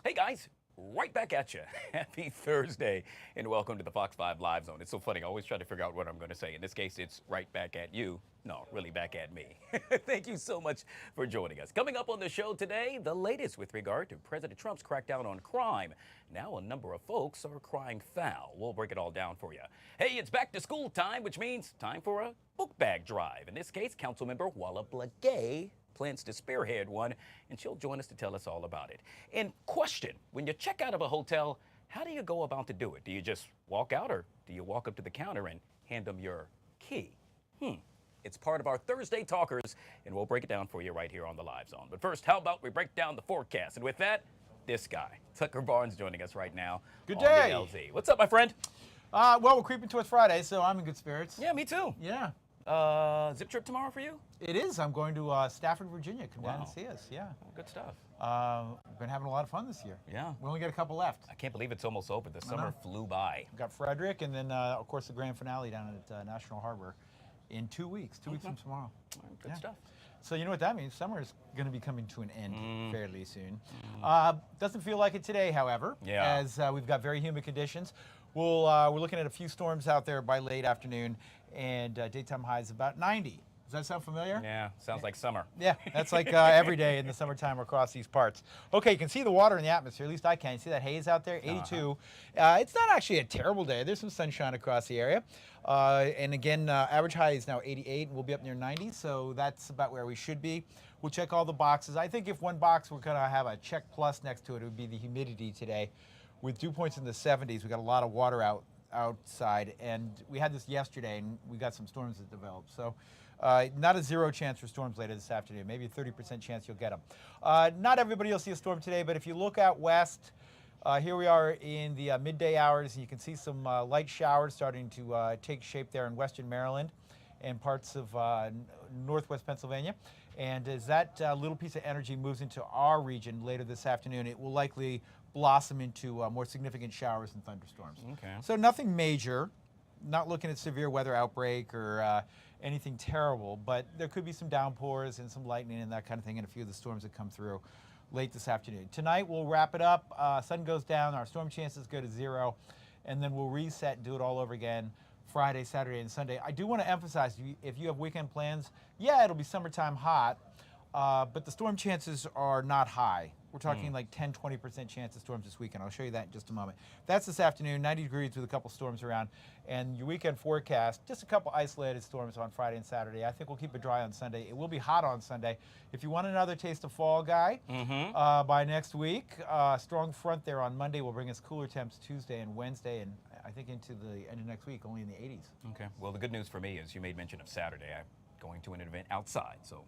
Hey guys, right back at you. Happy Thursday and welcome to the Fox 5 Live Zone. It's so funny, I always try to figure out what I'm going to say. In this case, it's right back at you. No, really back at me. Thank you so much for joining us. Coming up on the show today, the latest with regard to President Trump's crackdown on crime. Now a number of folks are crying foul. We'll break it all down for you. Hey, it's back to school time, which means time for a book bag drive. In this case, Councilmember Walla Blagay plans to spearhead one, and she'll join us to tell us all about it. And question, when you check out of a hotel, how do you go about to do it? Do you just walk out, or do you walk up to the counter and hand them your key? It's part of our Thursday Talkers, and we'll break it down for you right here on the Live Zone. But first, how about we break down the forecast? And with that, this guy, Tucker Barnes, joining us right now. Good on day. the LZ. What's up, my friend? Well, we're creeping towards Friday, so I'm in good spirits. Yeah, me too. Yeah. Zip trip tomorrow for you? It is. I'm going to Stafford, Virginia. Come down and see us. Yeah. Good stuff. We've been having a lot of fun this year. Yeah. We only got a couple left. I can't believe it's almost over. The summer flew by. We've got Frederick, and then, of course, the grand finale down at National Harbor in 2 weeks. 2 weeks from tomorrow. Good stuff. So you know what that means? Summer is going to be coming to an end fairly soon. Doesn't feel like it today, however, as we've got very humid conditions. We're looking at a few storms out there by late afternoon, and daytime highs about 90. Does that sound familiar? Yeah, sounds like summer. Yeah, that's like every day in the summertime across these parts. Okay, you can see the water in the atmosphere, at least I can. You see that haze out there, 82. It's not actually a terrible day. There's some sunshine across the area. And again, average high is now 88, and we'll be up near 90, so that's about where we should be. We'll check all the boxes. I think if one box we're going to have a check plus next to it, it would be the humidity today. With dew points in the 70s, we got a lot of water outside, and we had this yesterday, and we got some storms that developed. So not a zero chance for storms later this afternoon, maybe a 30% chance you'll get them. Not everybody will see a storm today, but if you look out west, here we are in the midday hours, and you can see some light showers starting to take shape there in western Maryland and parts of northwest Pennsylvania. And as that little piece of energy moves into our region later this afternoon, it will likely blossom into more significant showers and thunderstorms. Okay. So nothing major, not looking at severe weather outbreak or anything terrible, but there could be some downpours and some lightning and that kind of thing in a few of the storms that come through late this afternoon. Tonight we'll wrap it up, sun goes down, our storm chances go to 0, and then we'll reset and do it all over again Friday, Saturday, and Sunday. I do want to emphasize, if you have weekend plans, yeah, it'll be summertime hot, but the storm chances are not high. We're talking like 10, 20% chance of storms this weekend. I'll show you that in just a moment. That's this afternoon, 90 degrees with a couple storms around. And your weekend forecast, just a couple isolated storms on Friday and Saturday. I think we'll keep it dry on Sunday. It will be hot on Sunday. If you want another taste of fall, Guy, by next week, strong front there on Monday will bring us cooler temps Tuesday and Wednesday, and I think into the end of next week, only in the 80s. Okay. Well, the good news for me is you made mention of Saturday. I'm going to an event outside, so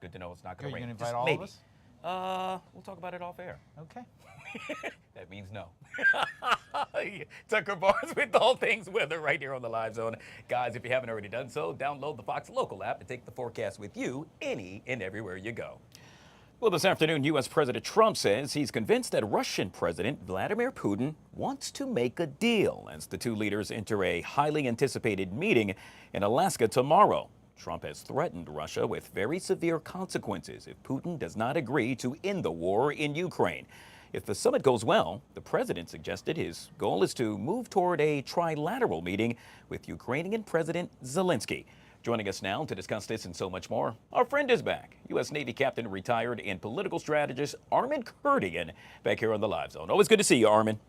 good to know it's not going to rain. Are you going to invite all of us? We'll talk about it off air. Okay. That means no. Tucker Barnes with all things weather right here on the Live Zone. Guys, if you haven't already done so, download the Fox Local app to take the forecast with you any and everywhere you go. Well, this afternoon, U.S. President Trump says he's convinced that Russian President Vladimir Putin wants to make a deal as the two leaders enter a highly anticipated meeting in Alaska tomorrow. Trump has threatened Russia with very severe consequences if Putin does not agree to end the war in Ukraine. If the summit goes well, the president suggested his goal is to move toward a trilateral meeting with Ukrainian President Zelensky. Joining us now to discuss this and so much more, our friend is back. U.S. Navy Captain, retired and political strategist Armin Kurdian, back here on the Live Zone. Always good to see you, Armin.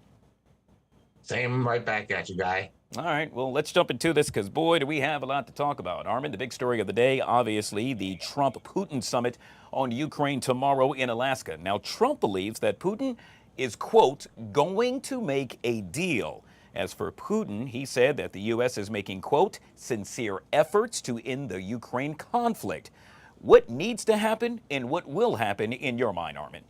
Same right back at you, Guy. All right, well, let's jump into this because, boy, do we have a lot to talk about. Armin, the big story of the day, obviously, the Trump-Putin summit on Ukraine tomorrow in Alaska. Now, Trump believes that Putin is, quote, going to make a deal. As for Putin, he said that the U.S. is making, quote, sincere efforts to end the Ukraine conflict. What needs to happen and what will happen in your mind, Armin?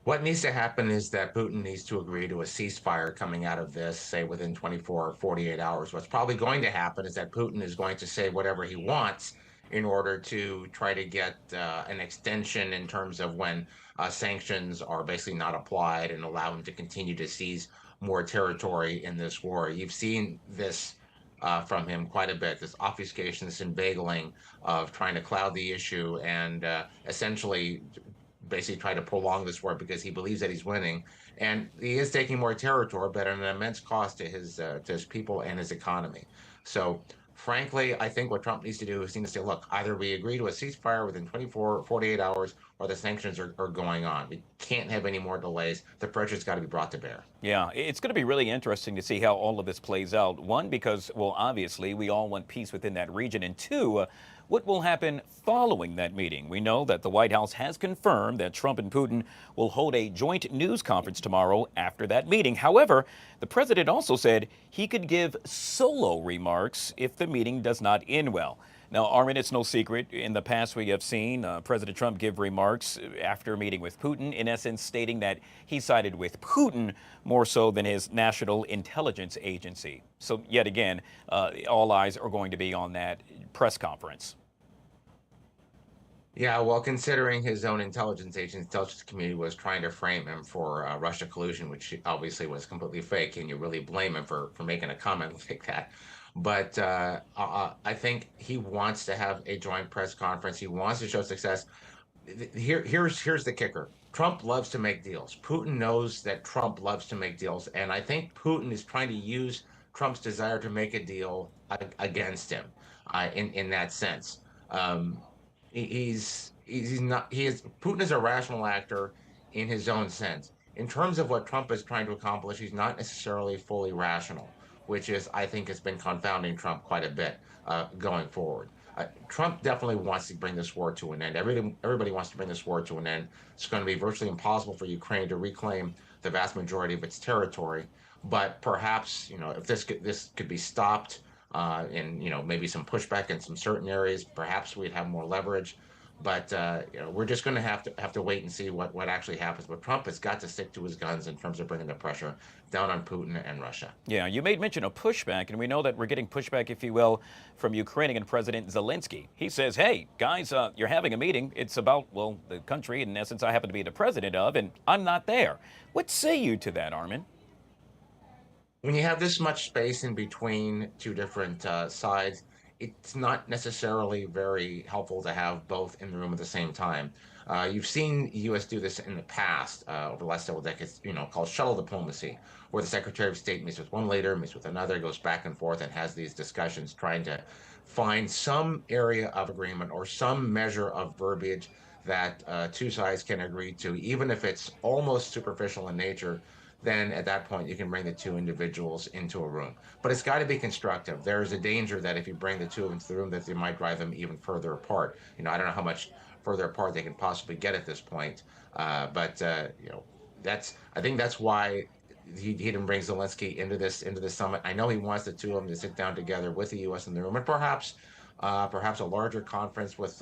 What needs to happen is that Putin needs to agree to a ceasefire coming out of this, say within 24 or 48 hours. What's probably going to happen is that Putin is going to say whatever he wants in order to try to get an extension in terms of when sanctions are basically not applied and allow him to continue to seize more territory in this war. You've seen this from him quite a bit, this obfuscation, this inveigling of trying to cloud the issue and essentially basically try to prolong this war because he believes that he's winning, and he is taking more territory, but at an immense cost to his people and his economy. So frankly, I think what Trump needs to do is he needs to say, look, either we agree to a ceasefire within 24, 48 hours, or the sanctions are going on. We can't have any more delays. The pressure's got to be brought to bear. Yeah, it's going to be really interesting to see how all of this plays out. One, because, well, obviously, we all want peace within that region. And two, what will happen following that meeting? We know that the White House has confirmed that Trump and Putin will hold a joint news conference tomorrow after that meeting. However, the president also said he could give solo remarks if the meeting does not end well. Now, Armin, it's no secret. In the past, we have seen President Trump give remarks after a meeting with Putin, in essence stating that he sided with Putin more so than his national intelligence agency. So, yet again, all eyes are going to be on that press conference. Yeah, well, considering his own intelligence community was trying to frame him for Russia collusion, which obviously was completely fake, and you really blame him for making a comment like that. But I think he wants to have a joint press conference. He wants to show success. Here's the kicker. Trump loves to make deals. Putin knows that Trump loves to make deals, and I think Putin is trying to use Trump's desire to make a deal against him in that sense. Putin is a rational actor in his own sense. In terms of what Trump is trying to accomplish, he's not necessarily fully rational, which is, I think, has been confounding Trump quite a bit going forward. Trump definitely wants to bring this war to an end. Everybody wants to bring this war to an end. It's going to be virtually impossible for Ukraine to reclaim the vast majority of its territory. But perhaps, if this could be stopped, and maybe some pushback in some certain areas, perhaps we'd have more leverage. But we're just going to have to wait and see what actually happens. But Trump has got to stick to his guns in terms of bringing the pressure down on Putin and Russia. Yeah, you made mention of pushback, and we know that we're getting pushback, if you will, from Ukrainian President Zelensky. He says, hey, guys, you're having a meeting. It's about, well, the country, in essence, I happen to be the president of, and I'm not there. What say you to that, Armin? When you have this much space in between two different sides, it's not necessarily very helpful to have both in the room at the same time. You've seen the U.S. do this in the past over the last several decades, called shuttle diplomacy, where the Secretary of State meets with one leader, meets with another, goes back and forth, and has these discussions trying to find some area of agreement or some measure of verbiage that two sides can agree to, even if it's almost superficial in nature. Then at that point, you can bring the two individuals into a room. But it's got to be constructive. There is a danger that if you bring the two of them into the room, that they might drive them even further apart. I don't know how much further apart they can possibly get at this point. I think that's why he didn't bring Zelensky into this summit. I know he wants the two of them to sit down together with the U.S. in the room, and perhaps a larger conference with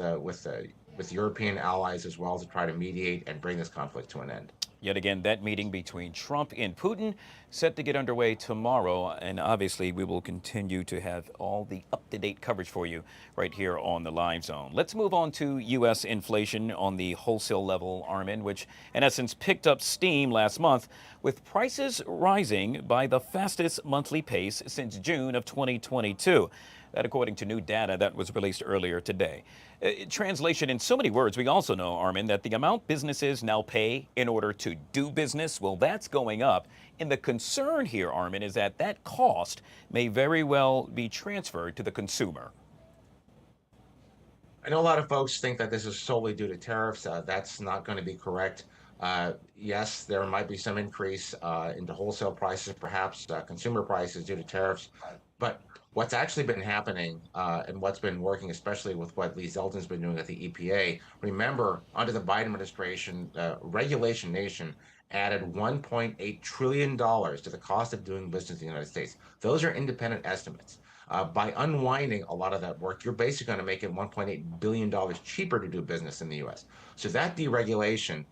European allies as well to try to mediate and bring this conflict to an end. Yet again, that meeting between Trump and Putin set to get underway tomorrow. And obviously, we will continue to have all the up-to-date coverage for you right here on the Live Zone. Let's move on to U.S. inflation on the wholesale level, Armin, which in essence picked up steam last month with prices rising by the fastest monthly pace since June of 2022. That according to new data that was released earlier today. Translation in so many words, we also know, Armin, that the amount businesses now pay in order to do business, well, that's going up. And the concern here, Armin, is that that cost may very well be transferred to the consumer. I know a lot of folks think that this is solely due to tariffs. That's not going to be correct. Yes, there might be some increase into wholesale prices, perhaps consumer prices due to tariffs. But what's actually been happening and what's been working, especially with what Lee Zeldin's been doing at the EPA, remember, under the Biden administration, Regulation Nation added $1.8 trillion to the cost of doing business in the United States. Those are independent estimates. By unwinding a lot of that work, you're basically going to make it $1.8 billion cheaper to do business in the U.S. So that deregulation,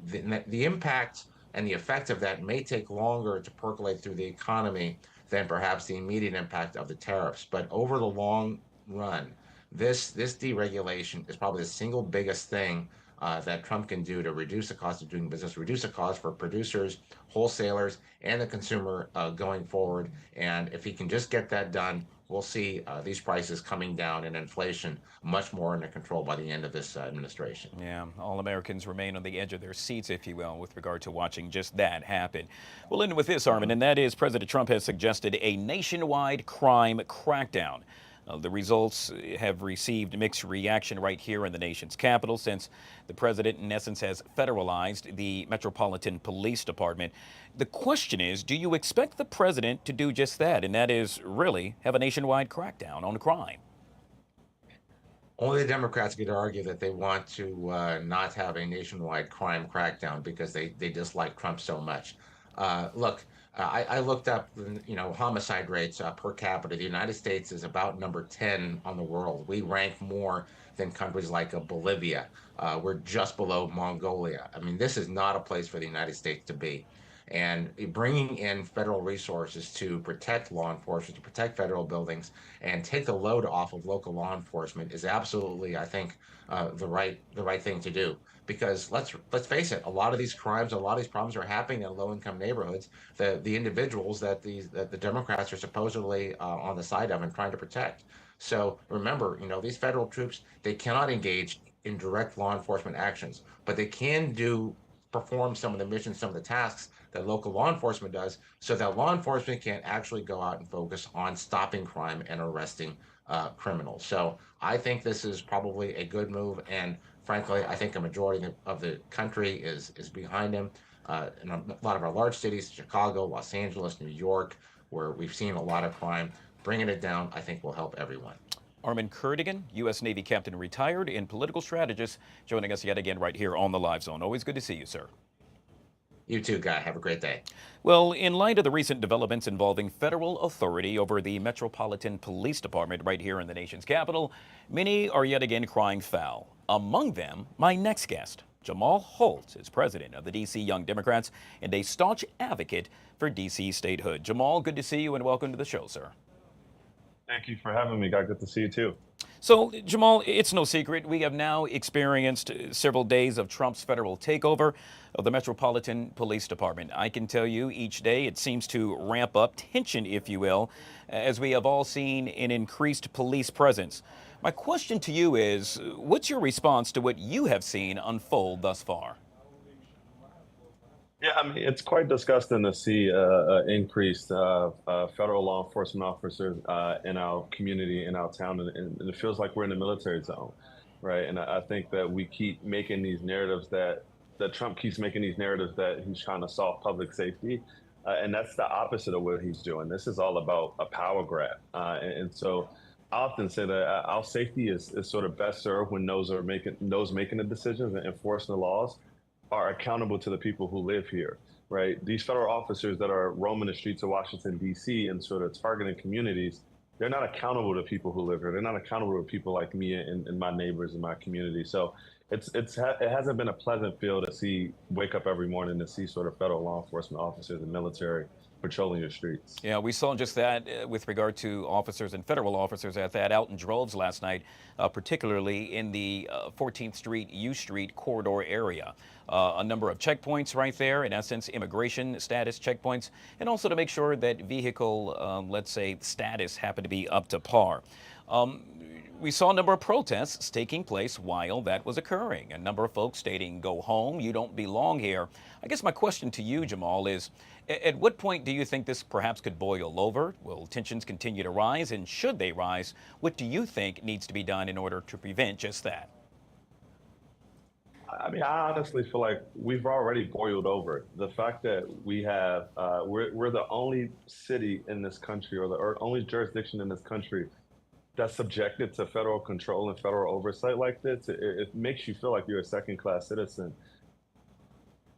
the impact and the effect of that may take longer to percolate through the economy than perhaps the immediate impact of the tariffs. But over the long run, this deregulation is probably the single biggest thing that Trump can do to reduce the cost of doing business, reduce the cost for producers, wholesalers, and the consumer going forward. And if he can just get that done, we'll see these prices coming down and inflation much more under control by the end of this administration. Yeah, all Americans remain on the edge of their seats, if you will, with regard to watching just that happen. We'll end with this, Armin, and that is President Trump has suggested a nationwide crime crackdown. The results have received mixed reaction right here in the nation's capital since the president, in essence, has federalized the Metropolitan Police Department. The question is, do you expect the president to do just that? And that is really have a nationwide crackdown on crime. Only the Democrats get to argue that they want to not have a nationwide crime crackdown because they dislike Trump so much. Look, I looked up, homicide rates per capita. The United States is about number 10 on the world. We rank more than countries like Bolivia. We're just below Mongolia. I mean, this is not a place for the United States to be. And bringing in federal resources to protect law enforcement, to protect federal buildings, and take the load off of local law enforcement is absolutely, I think, the right thing to do. Because let's face it, a lot of these crimes, a lot of these problems are happening in low-income neighborhoods. The individuals that the Democrats are supposedly on the side of and trying to protect. So remember, these federal troops, they cannot engage in direct law enforcement actions, but they can perform some of the missions, some of the tasks that local law enforcement does, so that law enforcement can actually go out and focus on stopping crime and arresting criminals. So I think this is probably a good move, and frankly, I think a majority of the country is behind him. In a lot of our large cities, Chicago, Los Angeles, New York, where we've seen a lot of crime, bringing it down, I think will help everyone. Armin Kurdigan, U.S. Navy captain retired and political strategist, joining us yet again right here on the Live Zone. Always good to see you, sir. You too, Guy. Have a great day. Well, in light of the recent developments involving federal authority over the Metropolitan Police Department right here in the nation's capital, many are yet again crying foul. Among them, my next guest. Jamal Holt is president of the D.C. Young Democrats and a staunch advocate for D.C. statehood. Jamal, good to see you and welcome to the show, sir. Thank you for having me, Guy. Good to see you, too. So, Jamal, it's no secret. We have now experienced several days of Trump's federal takeover of the Metropolitan Police Department. I can tell you each day it seems to ramp up tension, if you will, as we have all seen an increased police presence. My question to you is, what's your response to what you have seen unfold thus far? Yeah, I mean, it's quite disgusting to see increased federal law enforcement officers in our community, in our town, and it feels like we're in a military zone, right? And I think that we keep making these narratives that Trump keeps making these narratives that he's trying to solve public safety, and that's the opposite of what he's doing. This is all about a power grab, and so I often say that our safety is sort of best served when those making the decisions and enforcing the laws are accountable to the people who live here, right? These federal officers that are roaming the streets of Washington, D.C. and sort of targeting communities, they're not accountable to people who live here. They're not accountable to people like me and my neighbors in my community. So it hasn't been a pleasant feel to wake up every morning to see sort of federal law enforcement officers and military patrolling your streets. Yeah, we saw just that with regard to officers and federal officers at that out in droves last night, particularly in the 14th Street, U Street corridor area. A number of checkpoints right there, in essence, immigration status checkpoints, and also to make sure that vehicle, let's say, status happened to be up to par. We saw a number of protests taking place while that was occurring. A number of folks stating, go home, you don't belong here. I guess my question to you, Jamal, is at what point do you think this perhaps could boil over? Will tensions continue to rise? And should they rise, what do you think needs to be done in order to prevent just that? I mean, I honestly feel like we've already boiled over. The fact that we have, we're the only city in this country or the only jurisdiction in this country that's subjected to federal control and federal oversight like this, it makes you feel like you're a second-class citizen.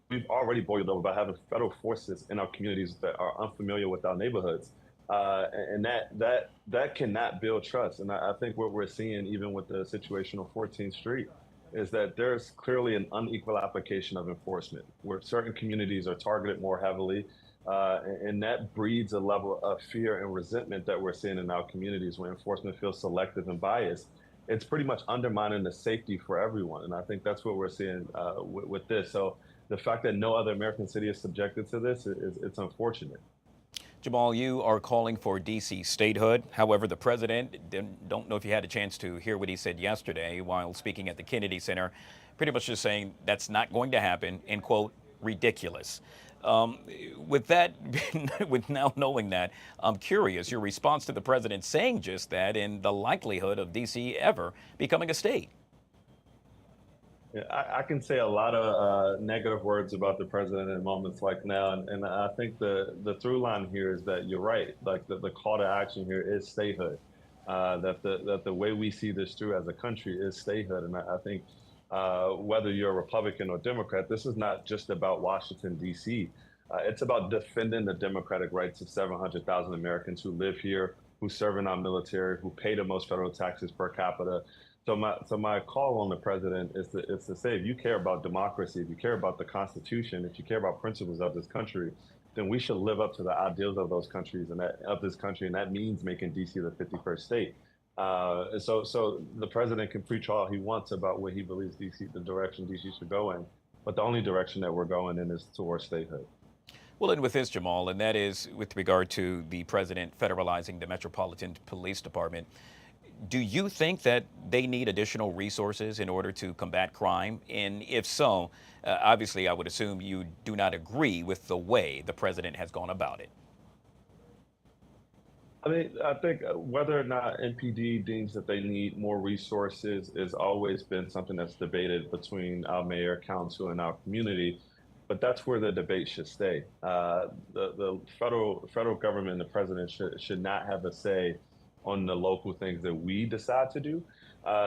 We've already boiled over by having federal forces in our communities that are unfamiliar with our neighborhoods. And that cannot build trust. And I think what we're seeing, even with the situation on 14th Street, is that there's clearly an unequal application of enforcement, where certain communities are targeted more heavily. And that breeds a level of fear and resentment that we're seeing in our communities where enforcement feels selective and biased. it's pretty much undermining the safety for everyone. And I think that's what we're seeing with this. So the fact that no other American city is subjected to this is it's unfortunate. Jamal, you are calling for D.C. statehood. However, the president, don't know if you had a chance to hear what he said yesterday while speaking at the Kennedy Center, pretty much just saying that's not going to happen and, quote, ridiculous. With that, with now knowing that, I'm curious your response to the president saying just that and the likelihood of D.C. ever becoming a state. Yeah, I can say a lot of negative words about the president in moments like now, and I think the through line here is that you're right. Like the call to action here is statehood. That the way we see this through as a country is statehood, and I think whether you're a Republican or Democrat, this is not just about Washington D.C. It's about defending the democratic rights of 700,000 Americans who live here, who serve in our military, who pay the most federal taxes per capita. So my call on the president is to say, if you care about democracy, if you care about the Constitution, if you care about principles of this country, then we should live up to the ideals of those countries and of this country, and that means making DC the 51st state. So the president can preach all he wants about what he believes DC, the direction DC should go in, but the only direction that we're going in is towards statehood. Well, and with this, Jamal, and that is with regard to the president federalizing the Metropolitan Police Department. Do you think that they need additional resources in order to combat crime? And if so, obviously, I would assume you do not agree with the way the president has gone about it. I mean, I think whether or not NPD deems that they need more resources has always been something that's debated between our mayor, council, and our community. But that's where the debate should stay. The federal government and the president should not have a say on the local things that we decide to do.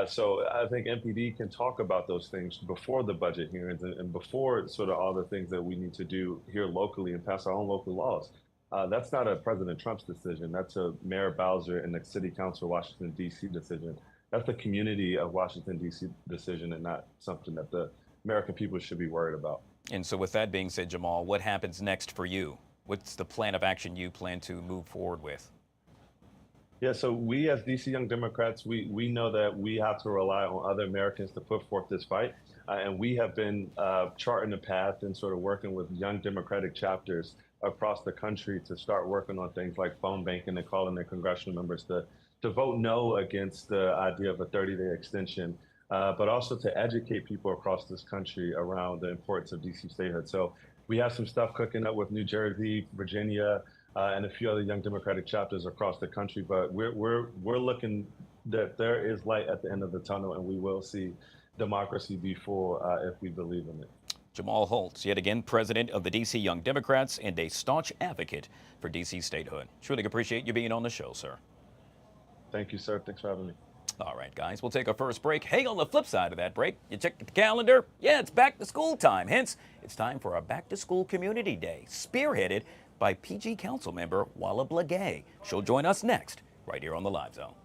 So I think NPD can talk about those things before the budget hearings and before sort of all the things that we need to do here locally and pass our own local laws. That's not a President Trump's decision. That's a Mayor Bowser and the City Council of Washington, D.C. decision. That's the community of Washington, D.C. decision and not something that the American people should be worried about. And so with that being said, Jamal, what happens next for you? What's the plan of action you plan to move forward with? Yeah, so we as DC Young Democrats, we know that we have to rely on other Americans to put forth this fight. And we have been charting the path and sort of working with young Democratic chapters across the country to start working on things like phone banking and calling their congressional members to vote no against the idea of a 30-day extension, but also to educate people across this country around the importance of DC statehood. So we have some stuff cooking up with New Jersey, Virginia, and a few other young Democratic chapters across the country. But we're looking that there is light at the end of the tunnel, and we will see democracy be full if we believe in it. Jamal Holtz, yet again, president of the D.C. Young Democrats and a staunch advocate for D.C. statehood. Truly appreciate you being on the show, sir. Thank you, sir. Thanks for having me. All right, guys, we'll take our first break. Hey, on the flip side of that break, you check the calendar. Yeah, it's back to school time. Hence, it's time for our Back to School Community Day, spearheaded by PG Council member Walla Blagay. She'll join us next, right here on the Live Zone.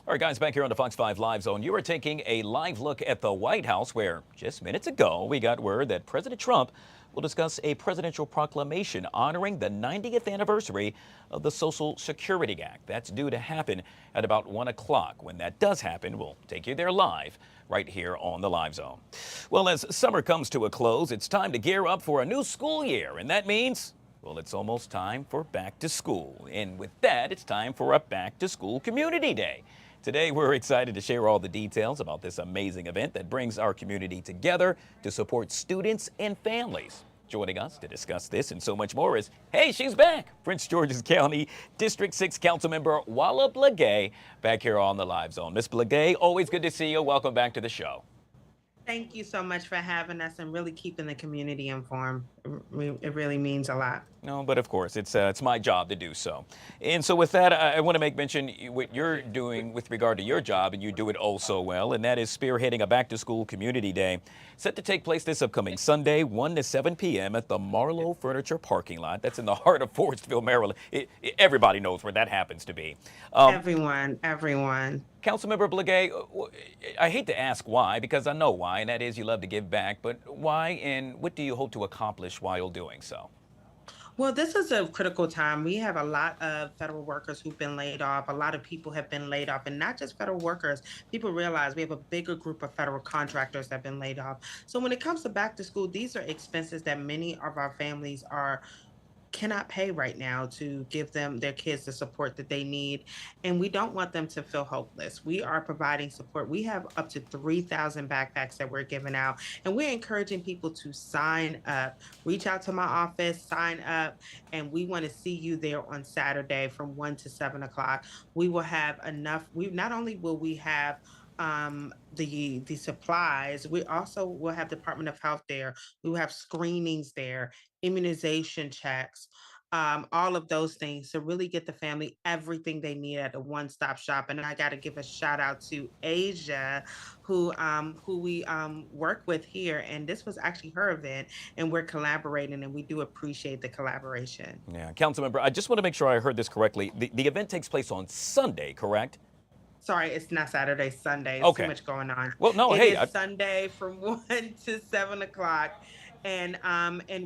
All right, guys, back here on the Fox 5 Live Zone, you are taking a live look at the White House, where just minutes ago we got word that President Trump will discuss a presidential proclamation honoring the 90th anniversary of the Social Security Act. That's due to happen at about 1 o'clock. When that does happen, we'll take you there live right here on the Live Zone. Well, as summer comes to a close, it's time to gear up for a new school year, and that means, well, it's almost time for back to school. And with that, it's time for a back to school community day. Today, we're excited to share all the details about this amazing event that brings our community together to support students and families. Joining us to discuss this and so much more is, hey, she's back, Prince George's County District 6 Councilmember Walla Blagay, back here on the Live Zone. Ms. Blagay, always good to see you. Welcome back to the show. Thank you so much for having us and really keeping the community informed. It really means a lot. No, but of course, it's my job to do so. And so with that, I want to make mention what you're doing with regard to your job, and you do it oh so well, and that is spearheading a back-to-school community day set to take place this upcoming Sunday, 1 to 7 p.m. at the Marlowe Furniture parking lot. That's in the heart of Forestville, Maryland. Everybody knows where that happens to be. Everyone. Councilmember Blagay, I hate to ask why, because I know why, and that is you love to give back, but why and what do you hope to accomplish while doing so? Well, this is a critical time. We have a lot of federal workers who've been laid off. A lot of people have been laid off, and not just federal workers. People realize we have a bigger group of federal contractors that have been laid off. So when it comes to back to school, these are expenses that many of our families cannot pay right now to give them their kids the support that they need. And we don't want them to feel hopeless. We are providing support. We have up to 3,000 backpacks that we're giving out, and we're encouraging people to sign up. Reach out to my office, sign up, and we want to see you there on Saturday from 1 to 7 o'clock. We will have enough. Not only will we have the supplies, we also will have Department of Health there. We will have screenings there, immunization checks, all of those things to really get the family everything they need at a one-stop shop. And I got to give a shout out to Asia, who we work with here, and this was actually her event, and we're collaborating, and we do appreciate the collaboration. Yeah, Councilmember, I just want to make sure I heard this correctly. The event takes place on Sunday, correct? Sorry, it's not Saturday, Sunday. There's Okay. too much going on. Well, no, It hey, is Sunday from 1 to 7 o'clock. And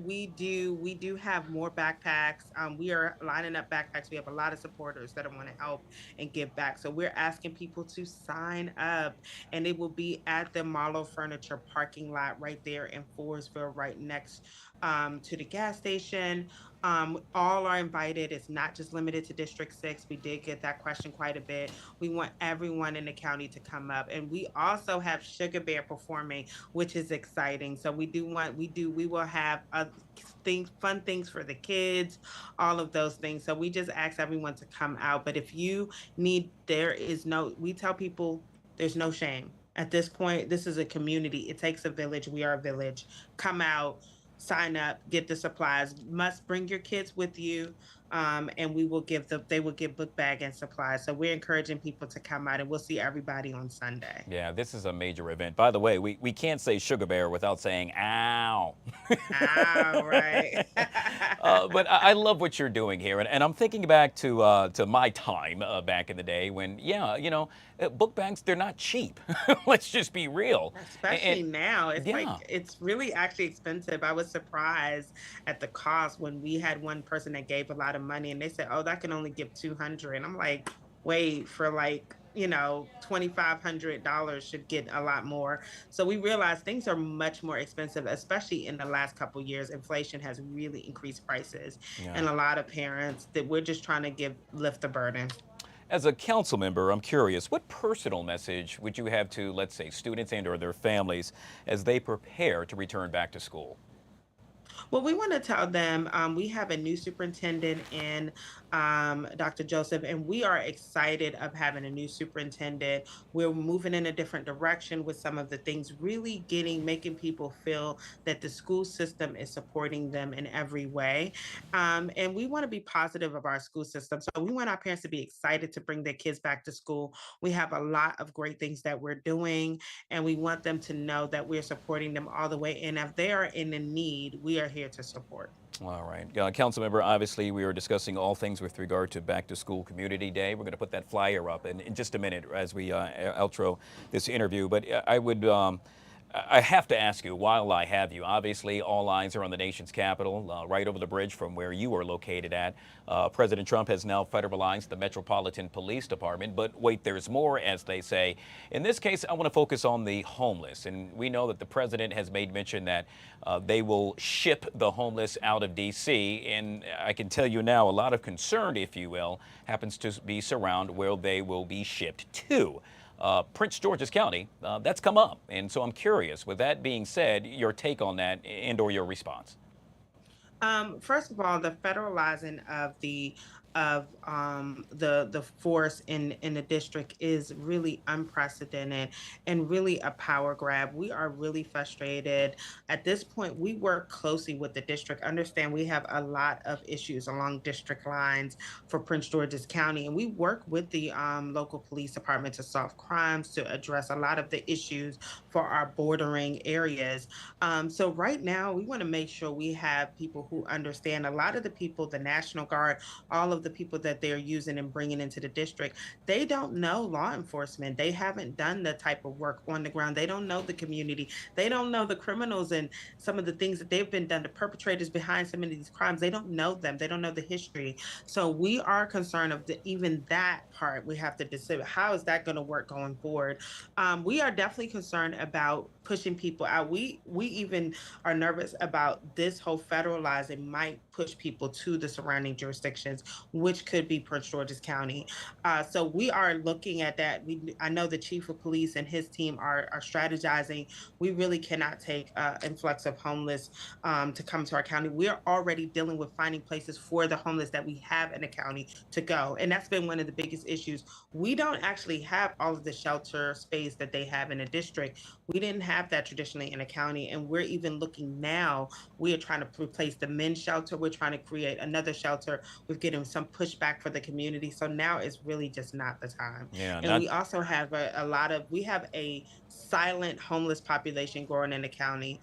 we do have more backpacks. We are lining up backpacks. We have a lot of supporters that want to help and give back. So we're asking people to sign up, and it will be at the Marlowe Furniture parking lot right there in Forestville, right next to the gas station. All are invited. It's not just limited to District 6. We did get that question quite a bit. We want everyone in the county to come up. And we also have Sugar Bear performing, which is exciting. So we will have fun things for the kids, all of those things. So we just ask everyone to come out. But if you need, we tell people there's no shame. At this point, this is a community. It takes a village. We are a village. Come out, sign up, get the supplies. Must bring your kids with you, and they will get book bag and supplies. So we're encouraging people to come out, and we'll see everybody on Sunday. Yeah, this is a major event. By the way, we can't say Sugar Bear without saying ow. Ow, right. But I love what you're doing here, and I'm thinking back to my time back in the day when, book bags, they're not cheap. Let's just be real. Especially now, yeah. It's really actually expensive. I was surprised at the cost when we had one person that gave a lot of money, and they said, "Oh, that can only give $200." And I'm like, "Wait, for $2,500 should get a lot more." So we realized things are much more expensive, especially in the last couple of years. Inflation has really increased prices, and a lot of parents that we're just trying to lift the burden. As a council member, I'm curious, what personal message would you have to, let's say, students and or their families as they prepare to return back to school? Well, we want to tell them we have a new superintendent in Dr. Joseph, and we are excited of having a new superintendent. We're moving in a different direction with some of the things, really making people feel that the school system is supporting them in every way. And we want to be positive of our school system. So we want our parents to be excited to bring their kids back to school. We have a lot of great things that we're doing, and we want them to know that we're supporting them all the way. And if they are in a need, we are here to support. All right. Council member, obviously we are discussing all things with regard to Back to School Community Day. We're going to put that flyer up in just a minute as we outro this interview. But I have to ask you, while I have you, obviously all eyes are on the nation's capital, right over the bridge from where you are located at. President Trump has now federalized the Metropolitan Police Department, but wait, there's more, as they say. In this case, I want to focus on the homeless, and we know that the president has made mention that they will ship the homeless out of D.C., and I can tell you now, a lot of concern, if you will, happens to be surround where they will be shipped to. Prince George's County, that's come up. And so I'm curious, with that being said, your take on that and or your response. First of all, the federalizing of the force in the district is really unprecedented and really a power grab. We are really frustrated. At this point, we work closely with the district. Understand we have a lot of issues along district lines for Prince George's County, and we work with the local police department to solve crimes, to address a lot of the issues for our bordering areas. So right now, we want to make sure we have people who understand. A lot of the people, the National Guard, all of the people that they're using and bringing into the district, they don't know law enforcement. They haven't done the type of work on the ground. They don't know the community. They don't know the criminals and some of the things that they've been done, the perpetrators behind some of these crimes. They don't know them. They don't know the history. So we are concerned of even that part. We have to decide how is that going to work going forward. We are definitely concerned about pushing people out. We even are nervous about this whole federalizing might push people to the surrounding jurisdictions, which could be Prince George's County. So we are looking at that. I know the chief of police and his team are strategizing. We really cannot take influx of homeless to come to our county. We're already dealing with finding places for the homeless that we have in the county to go. And that's been one of the biggest issues. We don't actually have all of the shelter space that they have in a district. We didn't have that traditionally in a county, and we're even looking now. We are trying to replace the men's shelter. We're trying to create another shelter. We're getting some pushback for the community. So now it's really just not the time. Yeah, And not we also have we have a silent homeless population growing in the county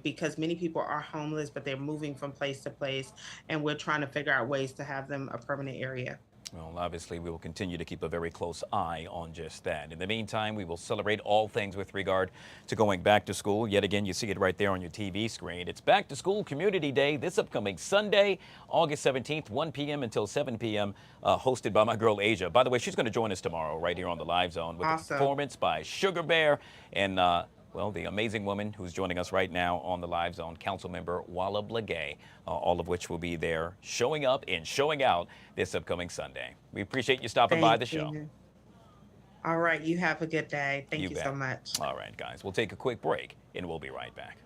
because many people are homeless, but they're moving from place to place. And we're trying to figure out ways to have them a permanent area. Well, obviously, we will continue to keep a very close eye on just that. In the meantime, we will celebrate all things with regard to going back to school. Yet again, you see it right there on your TV screen. It's Back to School Community Day this upcoming Sunday, August 17th, 1 p.m. until 7 p.m., hosted by my girl, Asia. By the way, she's going to join us tomorrow right here on the Live Zone with a Awesome. performance by Sugar Bear and well, the amazing woman who's joining us right now on the Live Zone, Councilmember Walla Blagay, all of which will be there showing up and showing out this upcoming Sunday. We appreciate you stopping by the show. You. All right. You have a good day. Thank you bet. so much. All right, guys. We'll take a quick break and we'll be right back.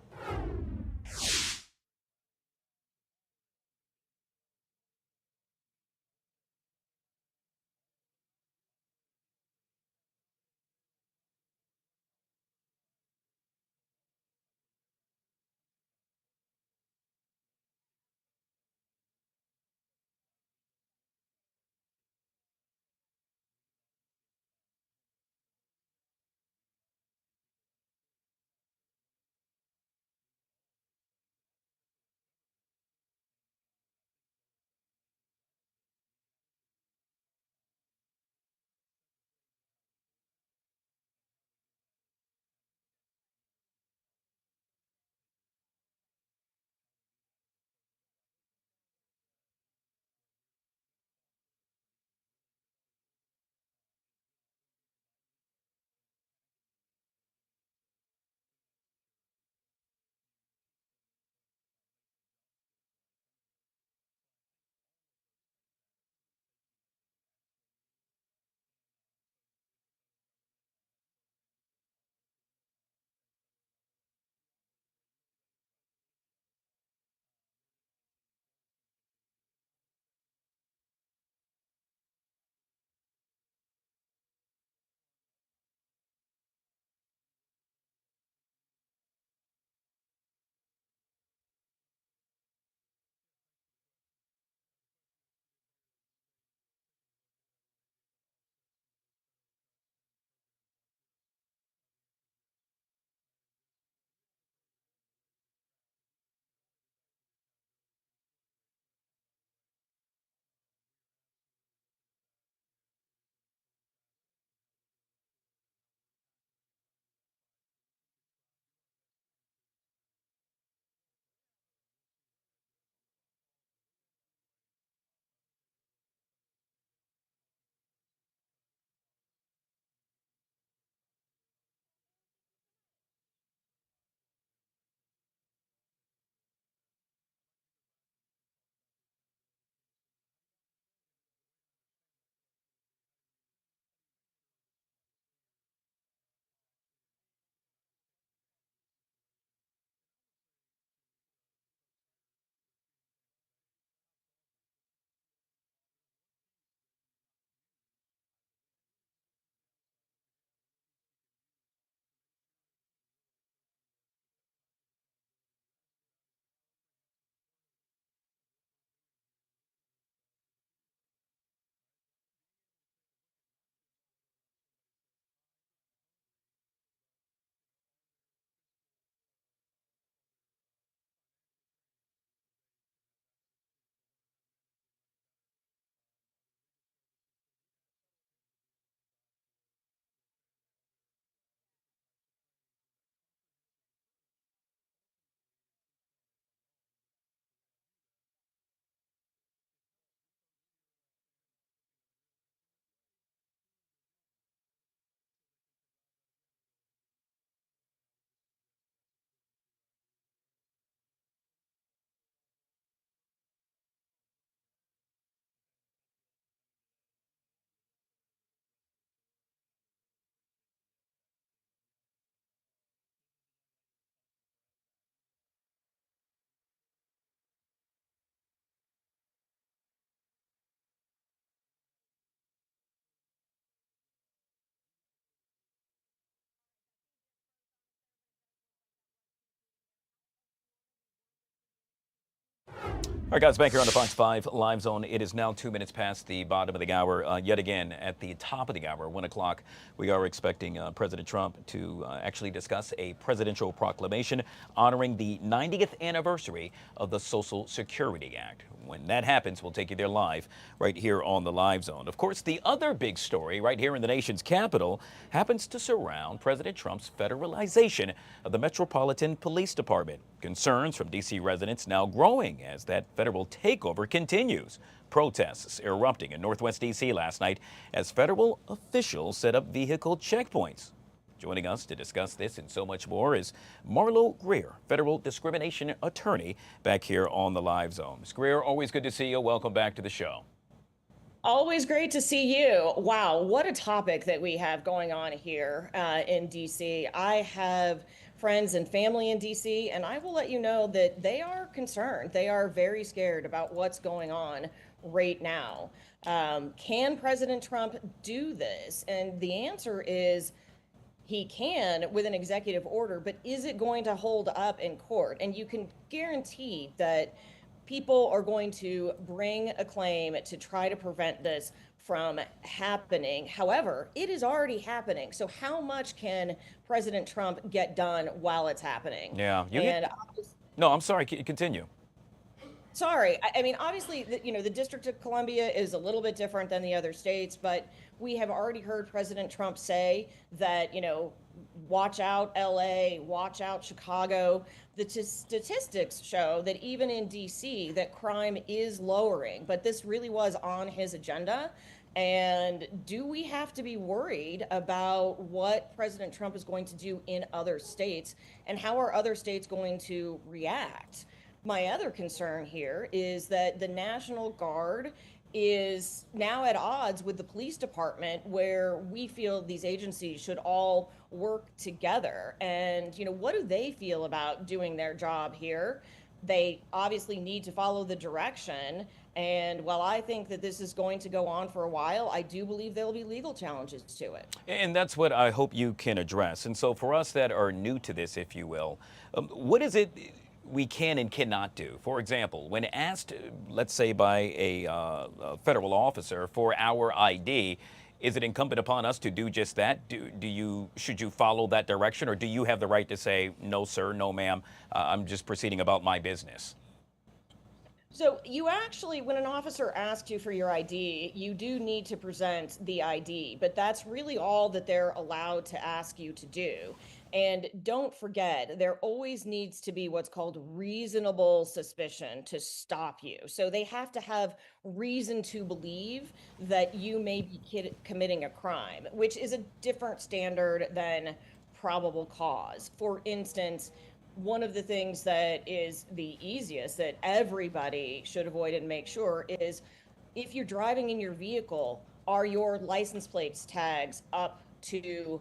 All right, guys, back here on the Fox 5 Live Zone. It is now 2 minutes past the bottom of the hour. Yet again, at the top of the hour, 1 o'clock, we are expecting President Trump to actually discuss a presidential proclamation honoring the 90th anniversary of the Social Security Act. When that happens, we'll take you there live right here on the Live Zone. Of course, the other big story right here in the nation's capital happens to surround President Trump's federalization of the Metropolitan Police Department. Concerns from D.C. residents now growing as that federal takeover continues. Protests erupting in Northwest D.C. last night as federal officials set up vehicle checkpoints. Joining us to discuss this and so much more is Marlo Greer, federal discrimination attorney, back here on the Live Zone. Ms. Greer, always good to see you. Welcome back to the show. Always great to see you. Wow, what a topic that we have going on here in D.C. I have friends and family in D.C., and I will let you know that they are concerned. They are very scared about what's going on right now. Can President Trump do this? And the answer is he can with an executive order, but is it going to hold up in court? And you can guarantee that people are going to bring a claim to try to prevent this from happening. However, it is already happening. So how much can President Trump get done while it's happening? Yeah. No, I'm sorry. Continue. Sorry. I mean, obviously, the District of Columbia is a little bit different than the other states, but we have already heard President Trump say that, watch out LA, watch out Chicago. The statistics show that even in DC that crime is lowering, but this really was on his agenda. And do we have to be worried about what President Trump is going to do in other states, and how are other states going to react? My other concern here is that the National Guard is now at odds with the police department, where we feel these agencies should all work together. And, what do they feel about doing their job here? They obviously need to follow the direction. And while I think that this is going to go on for a while, I do believe there will be legal challenges to it. And that's what I hope you can address. And so for us that are new to this, if you will, what is it we can and cannot do? For example, when asked, let's say by a federal officer for our ID, is it incumbent upon us to do just that? Should you follow that direction, or do you have the right to say, no, sir, no, ma'am, I'm just proceeding about my business? So you actually, when an officer asks you for your ID, you do need to present the ID, but that's really all that they're allowed to ask you to do. And don't forget, there always needs to be what's called reasonable suspicion to stop you. So they have to have reason to believe that you may be committing a crime, which is a different standard than probable cause. For instance, one of the things that is the easiest that everybody should avoid and make sure is, if you're driving in your vehicle, are your license plates tags up to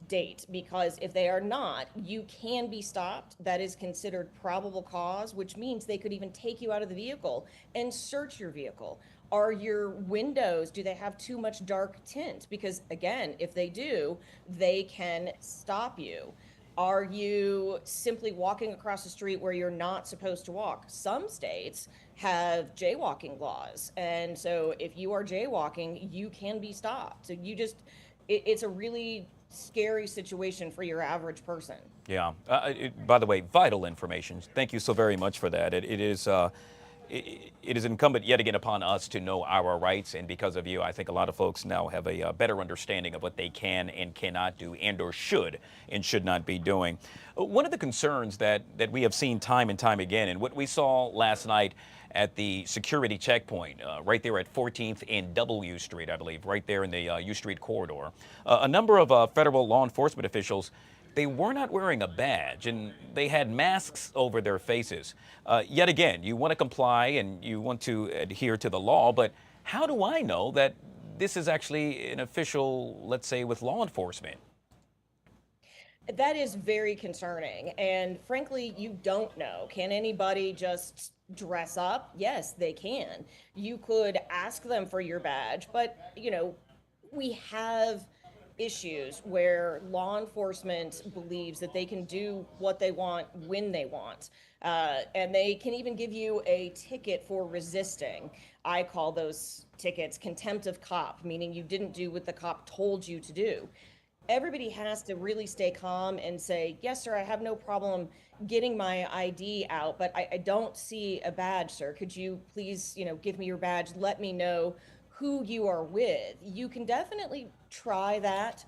date? Because if they are not, you can be stopped. That is considered probable cause, which means they could even take you out of the vehicle and search your vehicle. Are your windows, do they have too much dark tint? Because again, if they do, they can stop you. Are you simply walking across the street where you're not supposed to walk? Some states have jaywalking laws. And so if you are jaywalking, you can be stopped. So it's a really scary situation for your average person. Yeah. By the way, vital information. Thank you so very much for that. It is incumbent yet again upon us to know our rights, and because of you, I think a lot of folks now have a better understanding of what they can and cannot do, and or should and should not be doing. One of the concerns that we have seen time and time again, and what we saw last night at the security checkpoint right there at 14th and W Street, I believe, right there in the U Street corridor, a number of federal law enforcement officials, they were not wearing a badge, and they had masks over their faces. Yet again, you want to comply and you want to adhere to the law, but how do I know that this is actually an official, let's say, with law enforcement? That is very concerning. And frankly, you don't know. Can anybody just dress up? Yes, they can. You could ask them for your badge, but we have issues where law enforcement believes that they can do what they want when they want. And they can even give you a ticket for resisting. I call those tickets contempt of cop, meaning you didn't do what the cop told you to do. Everybody has to really stay calm and say, yes, sir, I have no problem getting my ID out, but I don't see a badge, sir. Could you please, give me your badge? Let me know who you are with. You can definitely try that.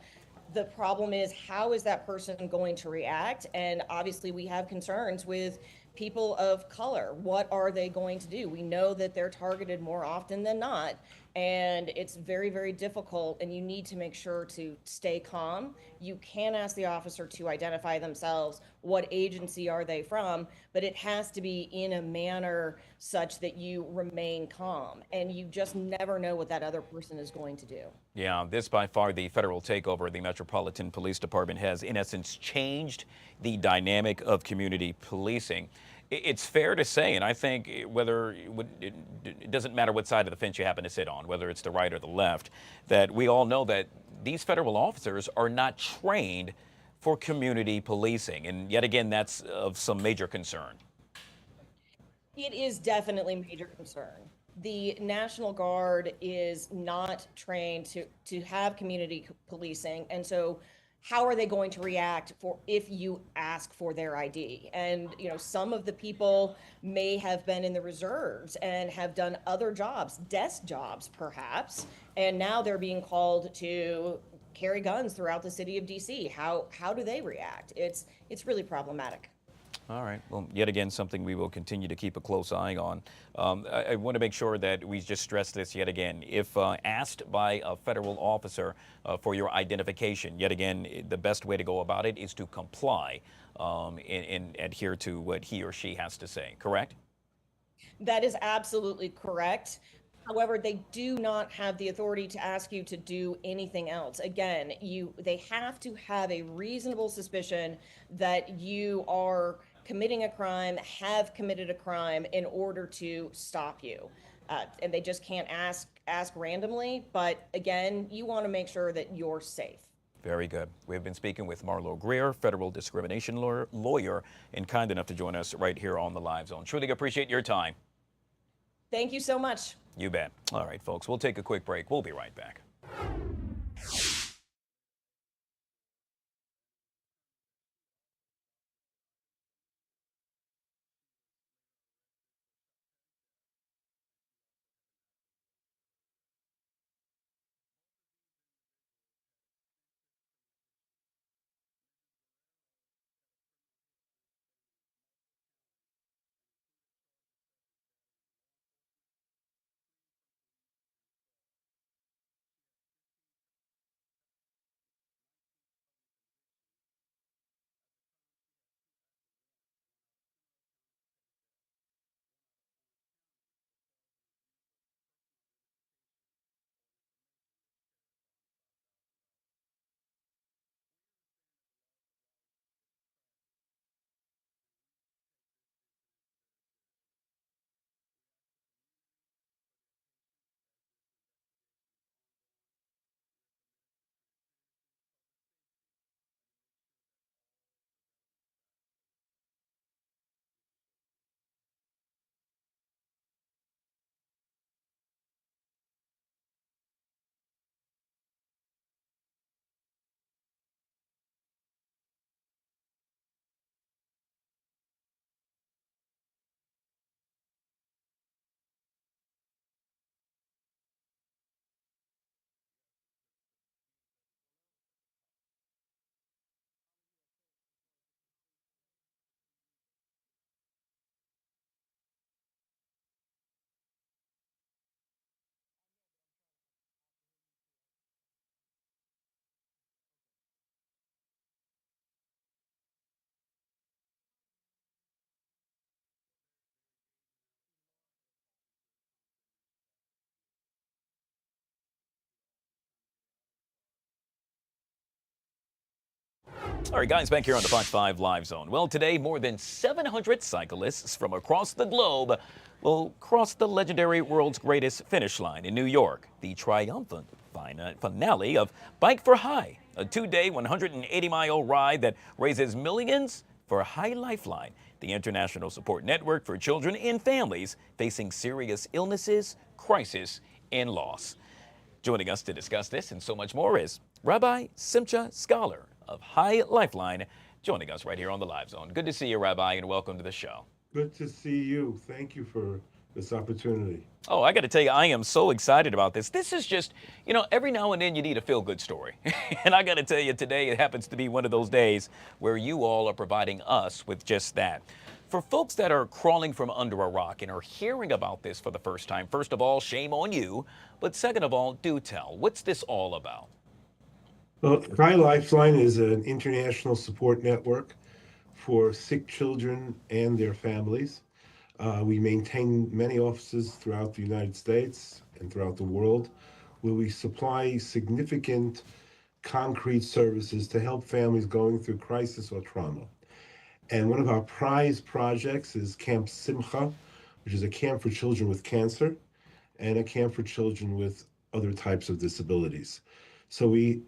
The problem is, how is that person going to react? And obviously we have concerns with people of color. What are they going to do? We know that they're targeted more often than not, and it's very, very difficult, and you need to make sure to stay calm. You can ask the officer to identify themselves, what agency are they from, but it has to be in a manner such that you remain calm, and you just never know what that other person is going to do. Yeah, this by far the federal takeover of the Metropolitan Police Department has, in essence, changed the dynamic of community policing. It's fair to say, and I think it doesn't matter what side of the fence you happen to sit on, whether it's the right or the left, that we all know that these federal officers are not trained for community policing. And yet again, that's of some major concern. It is definitely major concern. The National Guard is not trained to have community policing, and so how are they going to react if you ask for their ID? And some of the people may have been in the reserves and have done other jobs, desk jobs perhaps, and now they're being called to carry guns throughout the city of DC. How do they react? It's really problematic. All right. Well, yet again, something we will continue to keep a close eye on. I want to make sure that we just stress this yet again. If asked by a federal officer for your identification, yet again, the best way to go about it is to comply and adhere to what he or she has to say, correct? That is absolutely correct. However, they do not have the authority to ask you to do anything else. Again, they have to have a reasonable suspicion that you are committing a crime, have committed a crime in order to stop you. And they just can't ask randomly. But again, you want to make sure that you're safe. Very good. We've been speaking with Marlo Greer, federal discrimination lawyer, and kind enough to join us right here on the Live Zone. Truly appreciate your time. Thank you so much. You bet. All right, folks, we'll take a quick break. We'll be right back. All right, guys, back here on the Fox 5 Live Zone. Well, today, more than 700 cyclists from across the globe will cross the legendary world's greatest finish line in New York, the triumphant finale of Bike for High. A 2-day, 180-mile ride that raises millions for High Lifeline, the international support network for children and families facing serious illnesses, crisis, and loss. Joining us to discuss this and so much more is Rabbi Simcha Scholar of High Lifeline, joining us right here on the Live Zone. Good to see you, Rabbi, and welcome to the show. Good to see you. Thank you for this opportunity. Oh, I got to tell you, I am so excited about this. This is just, every now and then you need a feel-good story. And I got to tell you, today it happens to be one of those days where you all are providing us with just that. For folks that are crawling from under a rock and are hearing about this for the first time, first of all, shame on you. But second of all, do tell. What's this all about? Well, Guy Lifeline is an international support network for sick children and their families. We maintain many offices throughout the United States and throughout the world, where we supply significant concrete services to help families going through crisis or trauma. And one of our prize projects is Camp Simcha, which is a camp for children with cancer and a camp for children with other types of disabilities. So we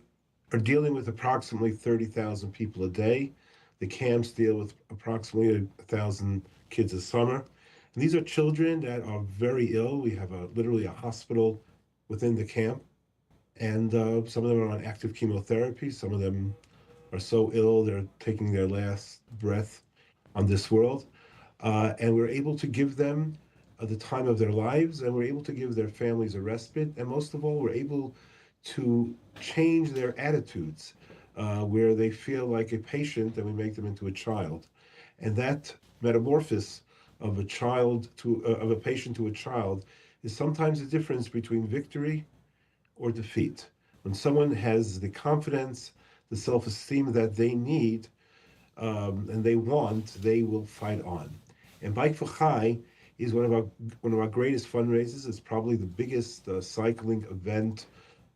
are dealing with approximately 30,000 people a day. The camps deal with approximately 1,000 kids a summer. And these are children that are very ill. We have literally a hospital within the camp. And some of them are on active chemotherapy. Some of them are so ill they're taking their last breath on this world. And we're able to give them the time of their lives, and we're able to give their families a respite. And most of all, we're able to change their attitudes, where they feel like a patient and we make them into a child. And that metamorphosis of a patient to a child is sometimes the difference between victory or defeat. When someone has the confidence, the self-esteem that they need and they want, they will fight on. And Bike for Chai is one of our greatest fundraisers. It's probably the biggest cycling event,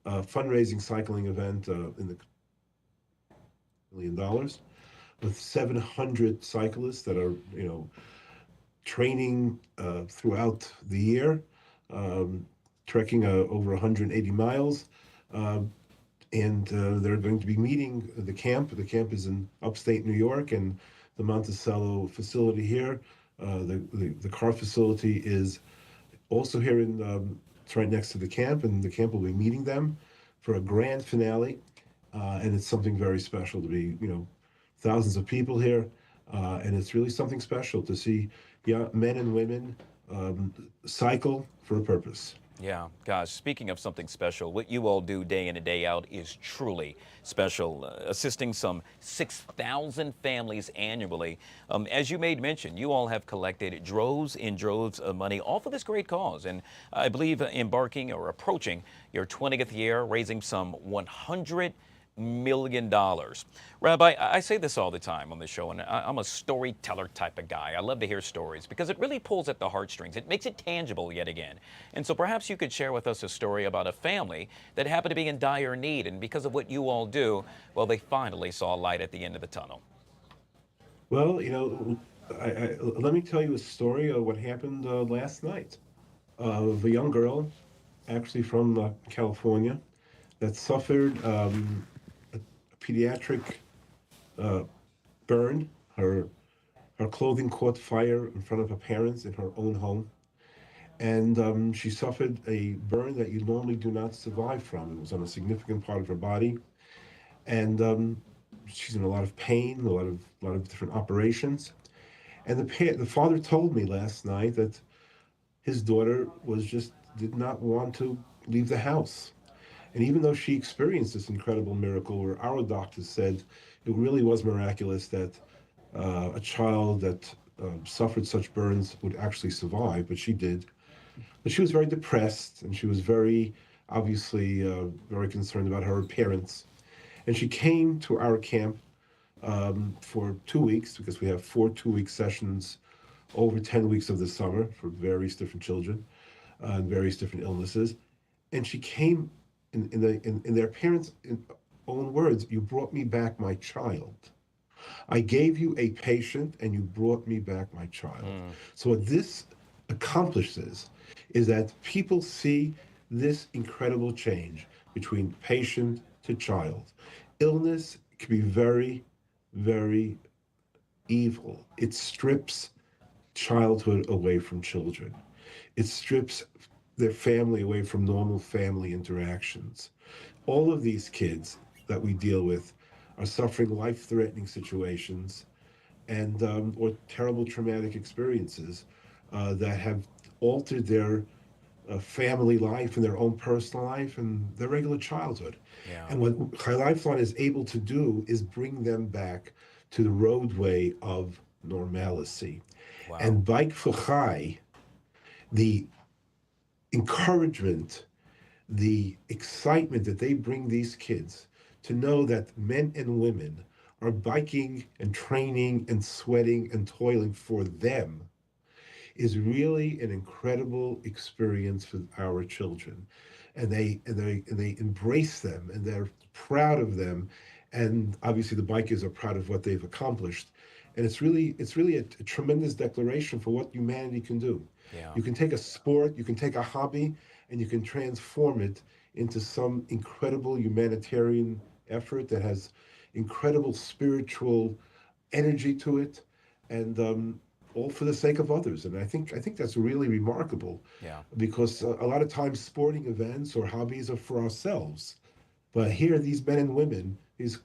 fundraising cycling event in the $1 million, with 700 cyclists that are, training throughout the year, trekking over 180 miles. And they're going to be meeting the camp. The camp is in upstate New York, and the Monticello facility here, the car facility is also here it's right next to the camp, and the camp will be meeting them for a grand finale. And it's something very special to be, thousands of people here. And it's really something special to see men and women cycle for a purpose. Yeah, gosh, speaking of something special, what you all do day in and day out is truly special, assisting some 6,000 families annually. As you made mention, you all have collected droves and droves of money, all for this great cause. And I believe embarking or approaching your 20th year, raising some $100 million. Rabbi, I say this all the time on the show, and I'm a storyteller type of guy. I love to hear stories because it really pulls at the heartstrings. It makes it tangible yet again. And so perhaps you could share with us a story about a family that happened to be in dire need, and because of what you all do, well, they finally saw a light at the end of the tunnel. Well, let me tell you a story of what happened last night. Of a young girl, actually from California, that suffered a pediatric burn. Her clothing caught fire in front of her parents in her own home. And she suffered a burn that you normally do not survive from. It was on a significant part of her body. And she's in a lot of pain, a lot of different operations. And the father told me last night that his daughter did not want to leave the house. And even though she experienced this incredible miracle where our doctors said it really was miraculous that a child that suffered such burns would actually survive, but she did. But she was very depressed, and she was obviously very concerned about her appearance. And she came to our camp for 2 weeks, because we have 4 2-week sessions over 10 weeks of the summer for various different children and various different illnesses. And she came in their parents' own words, "You brought me back my child. I gave you a patient and you brought me back my child." So what this accomplishes is that people see this incredible change between patient to child. Illness can be very, very evil. It strips childhood away from children. It strips their family away from normal family interactions. All of these kids that we deal with are suffering life-threatening situations and or terrible traumatic experiences that have altered their family life and their own personal life and their regular childhood. Yeah. And what High Lifeline is able to do is bring them back to the roadway of normalcy. Wow. And Bike for Chai, the encouragement, the excitement that they bring these kids to know that men and women are biking and training and sweating and toiling for them is really an incredible experience for our children. And they embrace them and they're proud of them. And obviously the bikers are proud of what they've accomplished. And it's really a tremendous declaration for what humanity can do. Yeah. You can take a sport, you can take a hobby, and you can transform it into some incredible humanitarian effort that has incredible spiritual energy to it, and all for the sake of others. And I think that's really remarkable, Yeah. because a lot of times sporting events or hobbies are for ourselves, but here these men and women, these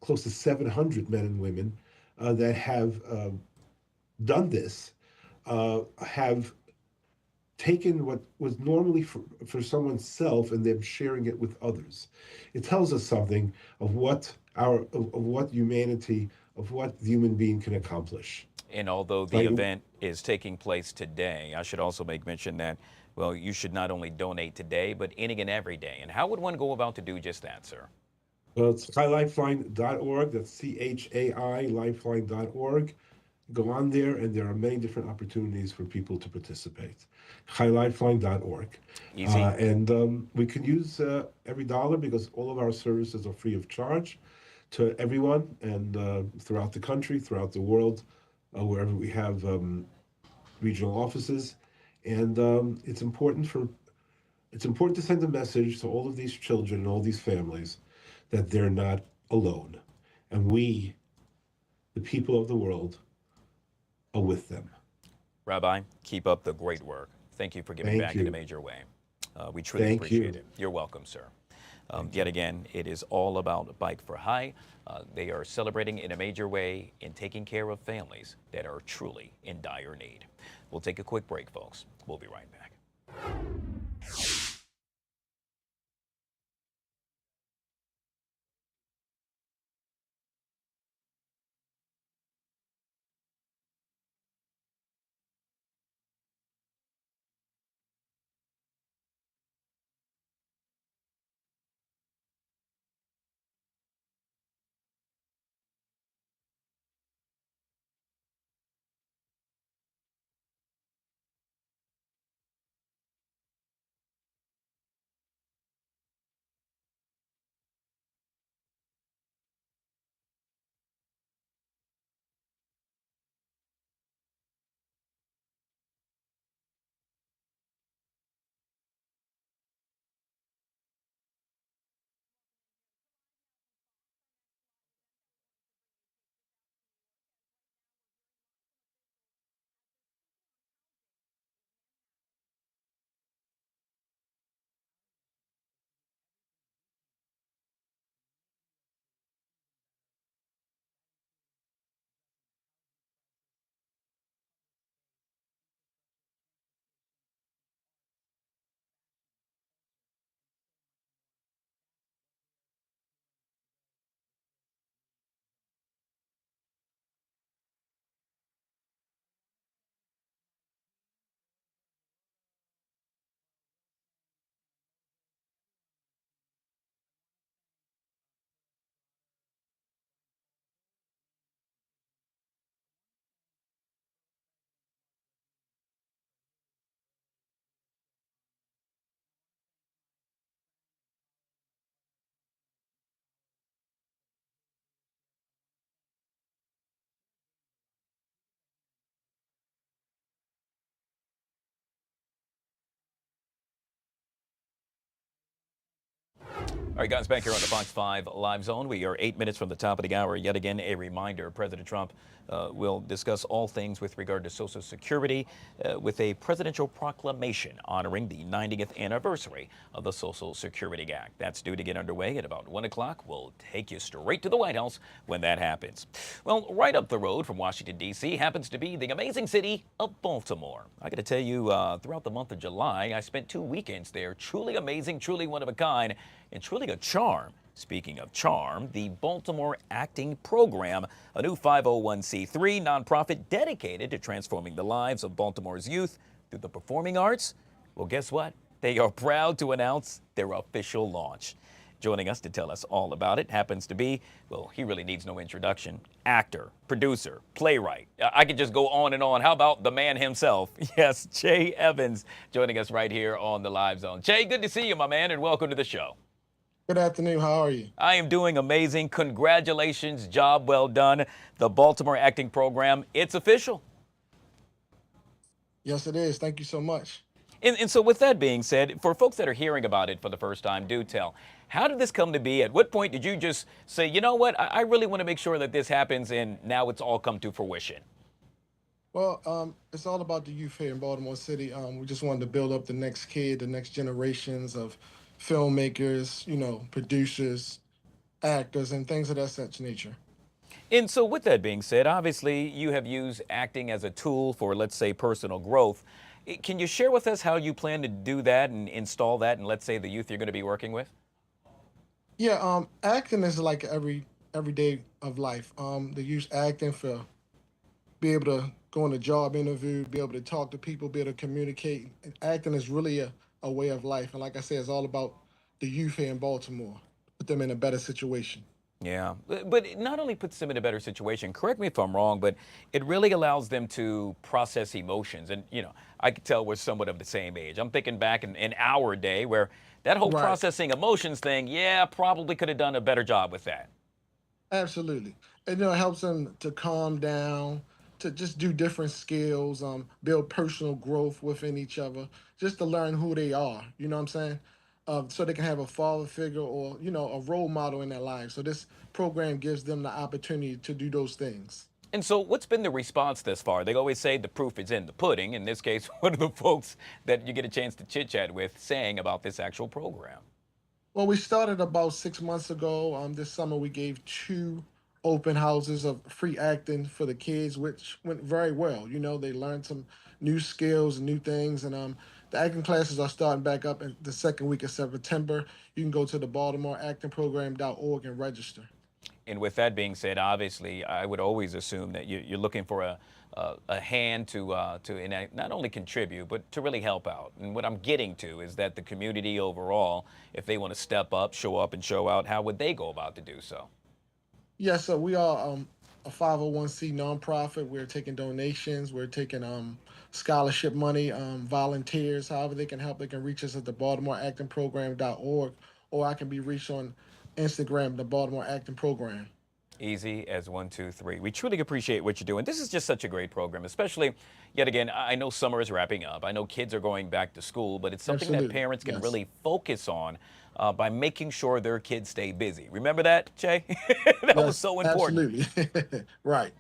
close to 700 men and women that have done this, have taken what was normally for someone's self and them sharing it with others. It tells us something of what of what humanity, of what the human being can accomplish. And although the Like, event is taking place today, I should also make mention that, well, you should not only donate today, but any and every day. And how would one go about to do just that, sir? well, it's ChaiLifeline.org. That's CHAI lifeline.org. Go on there, and there are many different opportunities for people to participate. ChaiLifeline.org. Easy. And we can use every dollar because all of our services are free of charge to everyone, and throughout the country, throughout the world, wherever we have regional offices. And it's important to send a message to all of these children and all these families that they're not alone, and we, the people of the world, are with them. Rabbi, keep up the great work. Thank you for giving Thank back in a you. major way. We truly Thank appreciate you. it. You're welcome, sir. Yet again, it is all about Bike for High. They are celebrating in a major way in taking care of families that are truly in dire need. We'll take a quick break, folks. We'll be right back. All right, guys, back here on the Fox 5 Live Zone. We are 8 minutes from the top of the hour. Yet again, a reminder, President Trump will discuss all things with regard to Social Security with a presidential proclamation honoring the 90th anniversary of the Social Security Act. That's due to get underway at about 1 o'clock. We'll take you straight to the White House when that happens. Well, right up the road from Washington, D.C. happens to be the amazing city of Baltimore. I got to tell you, throughout the month of July, I spent 2 weekends there. Truly amazing, truly one of a kind, and truly a charm. Speaking of charm, the Baltimore Acting Program, a new 501c3 nonprofit dedicated to transforming the lives of Baltimore's youth through the performing arts. Well, guess what? They are proud to announce their official launch. Joining us to tell us all about it happens to be, well, he really needs no introduction, actor, producer, playwright. I could just go on and on. How about the man himself? Yes, Jay Evans, joining us right here on the Live Zone. Jay, good to see you, my man, and welcome to the show. Good afternoon. How are you? I am doing amazing. Congratulations. Job well done. The Baltimore Acting Program, it's official. Yes, it is. Thank you so much. And so with that being said, for folks that are hearing about it for the first time, do tell, how did this come to be? At what point did you just say, you know what, I really want to make sure that this happens, and now it's all come to fruition? Well, it's all about the youth here in Baltimore City. We just wanted to build up the next kid, the next generations of filmmakers, producers, actors, and things of that such nature. And so with that being said, obviously you have used acting as a tool for, let's say, personal growth. Can you share with us how you plan to do that and install that in, let's say, the youth you're going to be working with? Yeah, acting is like every day of life. They use acting for be able to go on a job interview, be able to talk to people, be able to communicate. And acting is really a way of life. And like I said, it's all about the youth here in Baltimore, put them in a better situation. Yeah, but it not only puts them in a better situation, correct me if I'm wrong, but it really allows them to process emotions. And, I could tell we're somewhat of the same age. I'm thinking back in our day where that whole Right. processing emotions thing, yeah, probably could have done a better job with that. Absolutely. And it helps them to calm down, to just do different skills, build personal growth within each other, just to learn who they are, you know what I'm saying? So they can have a father figure or, a role model in their lives. So this program gives them the opportunity to do those things. And so what's been the response thus far? They always say the proof is in the pudding. In this case, what are the folks that you get a chance to chit-chat with saying about this actual program? Well, we started about 6 months ago. This summer we gave 2 open houses of free acting for the kids, which went very well. They learned some new skills and new things, and the acting classes are starting back up in the second week of September. You can go to the BaltimoreActingProgram.org and register. And with that being said, obviously, I would always assume that you're looking for a hand to not only contribute, but to really help out. And what I'm getting to is that the community overall, if they want to step up, show up, and show out, how would they go about to do so? Yes, so we are a 501c nonprofit. We're taking donations. We're taking scholarship money, volunteers. However they can help, they can reach us at the BaltimoreActingProgram.org, or I can be reached on Instagram, the Baltimore Acting Program. Easy as 1, 2, 3. We truly appreciate what you're doing. This is just such a great program, especially, yet again, I know summer is wrapping up. I know kids are going back to school, but it's something that Absolutely. parents can Yes. really focus on by making sure their kids stay busy. Remember that, Jay? That was Yes, so important. absolutely. Right.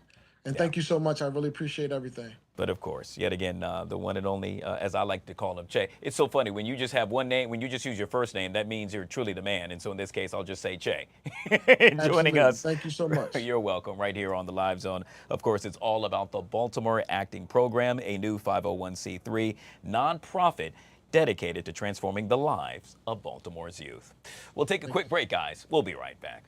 And Yeah. thank you so much. I really appreciate everything. But of course, yet again, the one and only, as I like to call him, Che. It's so funny when you just have one name, when you just use your first name, that means you're truly the man. And so in this case, I'll just say Che. Joining Absolutely. us. Thank you so much. You're welcome, right here on the Live Zone. Of course, it's all about the Baltimore Acting Program, a new 501c3 nonprofit dedicated to transforming the lives of Baltimore's youth. We'll take a quick break, guys. We'll be right back.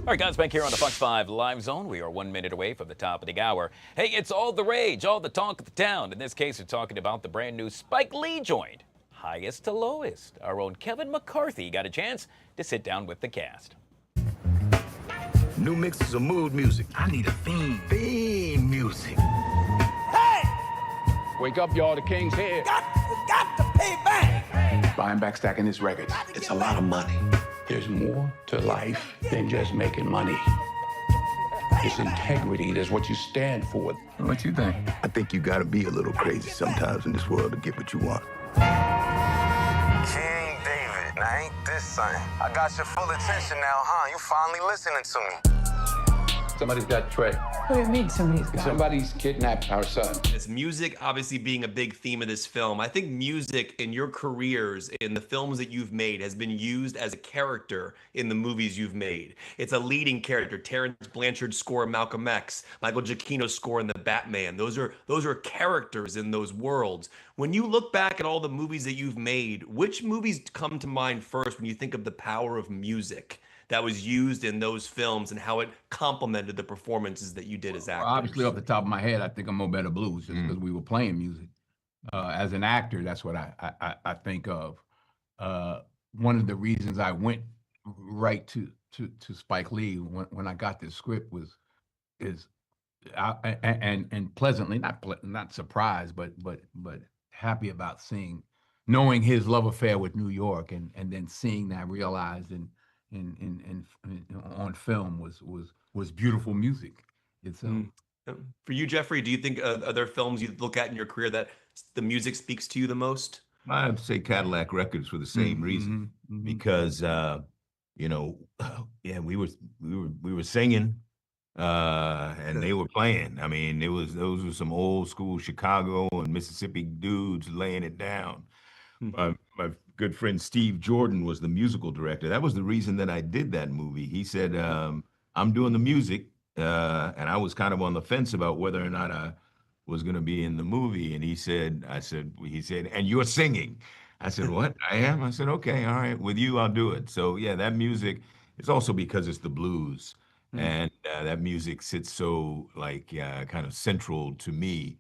All right, guys, back here on the Fox 5 Live Zone. We are 1 minute away from the top of the hour. Hey, it's all the rage, all the talk of the town. In this case, we're talking about the brand new Spike Lee joint, Highest to Lowest. Our own Kevin McCarthy got a chance to sit down with the cast. New mixes of mood music. I need a theme. Theme music. Wake up, y'all. The king's here. Got to pay back. Buying back, stacking his records. It's a lot of money. There's more to life than just making money. It's integrity. There's what you stand for. What you think? I think you gotta be a little crazy sometimes in this world to get what you want. King David, now ain't this something? I got your full attention now, huh? You finally listening to me. Somebody's got Trey. What do you mean somebody's got? Somebody's kidnapped our son. It's music obviously being a big theme of this film. I think music in your careers, in the films that you've made, has been used as a character in the movies you've made. It's a leading character. Terrence Blanchard's score in Malcolm X, Michael Giacchino's score in The Batman. Those are characters in those worlds. When you look back at all the movies that you've made, which movies come to mind first when you think of the power of music that was used in those films and how it complemented the performances that you did as actors? Well, obviously, off the top of my head, I think of Mo Better Blues, just because we were playing music. As an actor, that's what I think of. One of the reasons I went right to Spike Lee when I got this script and pleasantly, not surprised, but happy about knowing his love affair with New York, and then seeing that realized on film was beautiful music itself. For you, Jeffrey, do you think other films you look at in your career that the music speaks to you the most? I'd say Cadillac Records for the same reason, because we were singing and they were playing. I mean, those were some old school Chicago and Mississippi dudes laying it down. My good friend Steve Jordan was the musical director. That was the reason that I did that movie. He said, I'm doing the music, and I was kind of on the fence about whether or not I was going to be in the movie. And he said, and you're singing. I said, what? I am? I said, okay, all right, with you, I'll do it. So yeah, that music, it's also because it's the blues. And that music sits so kind of central to me.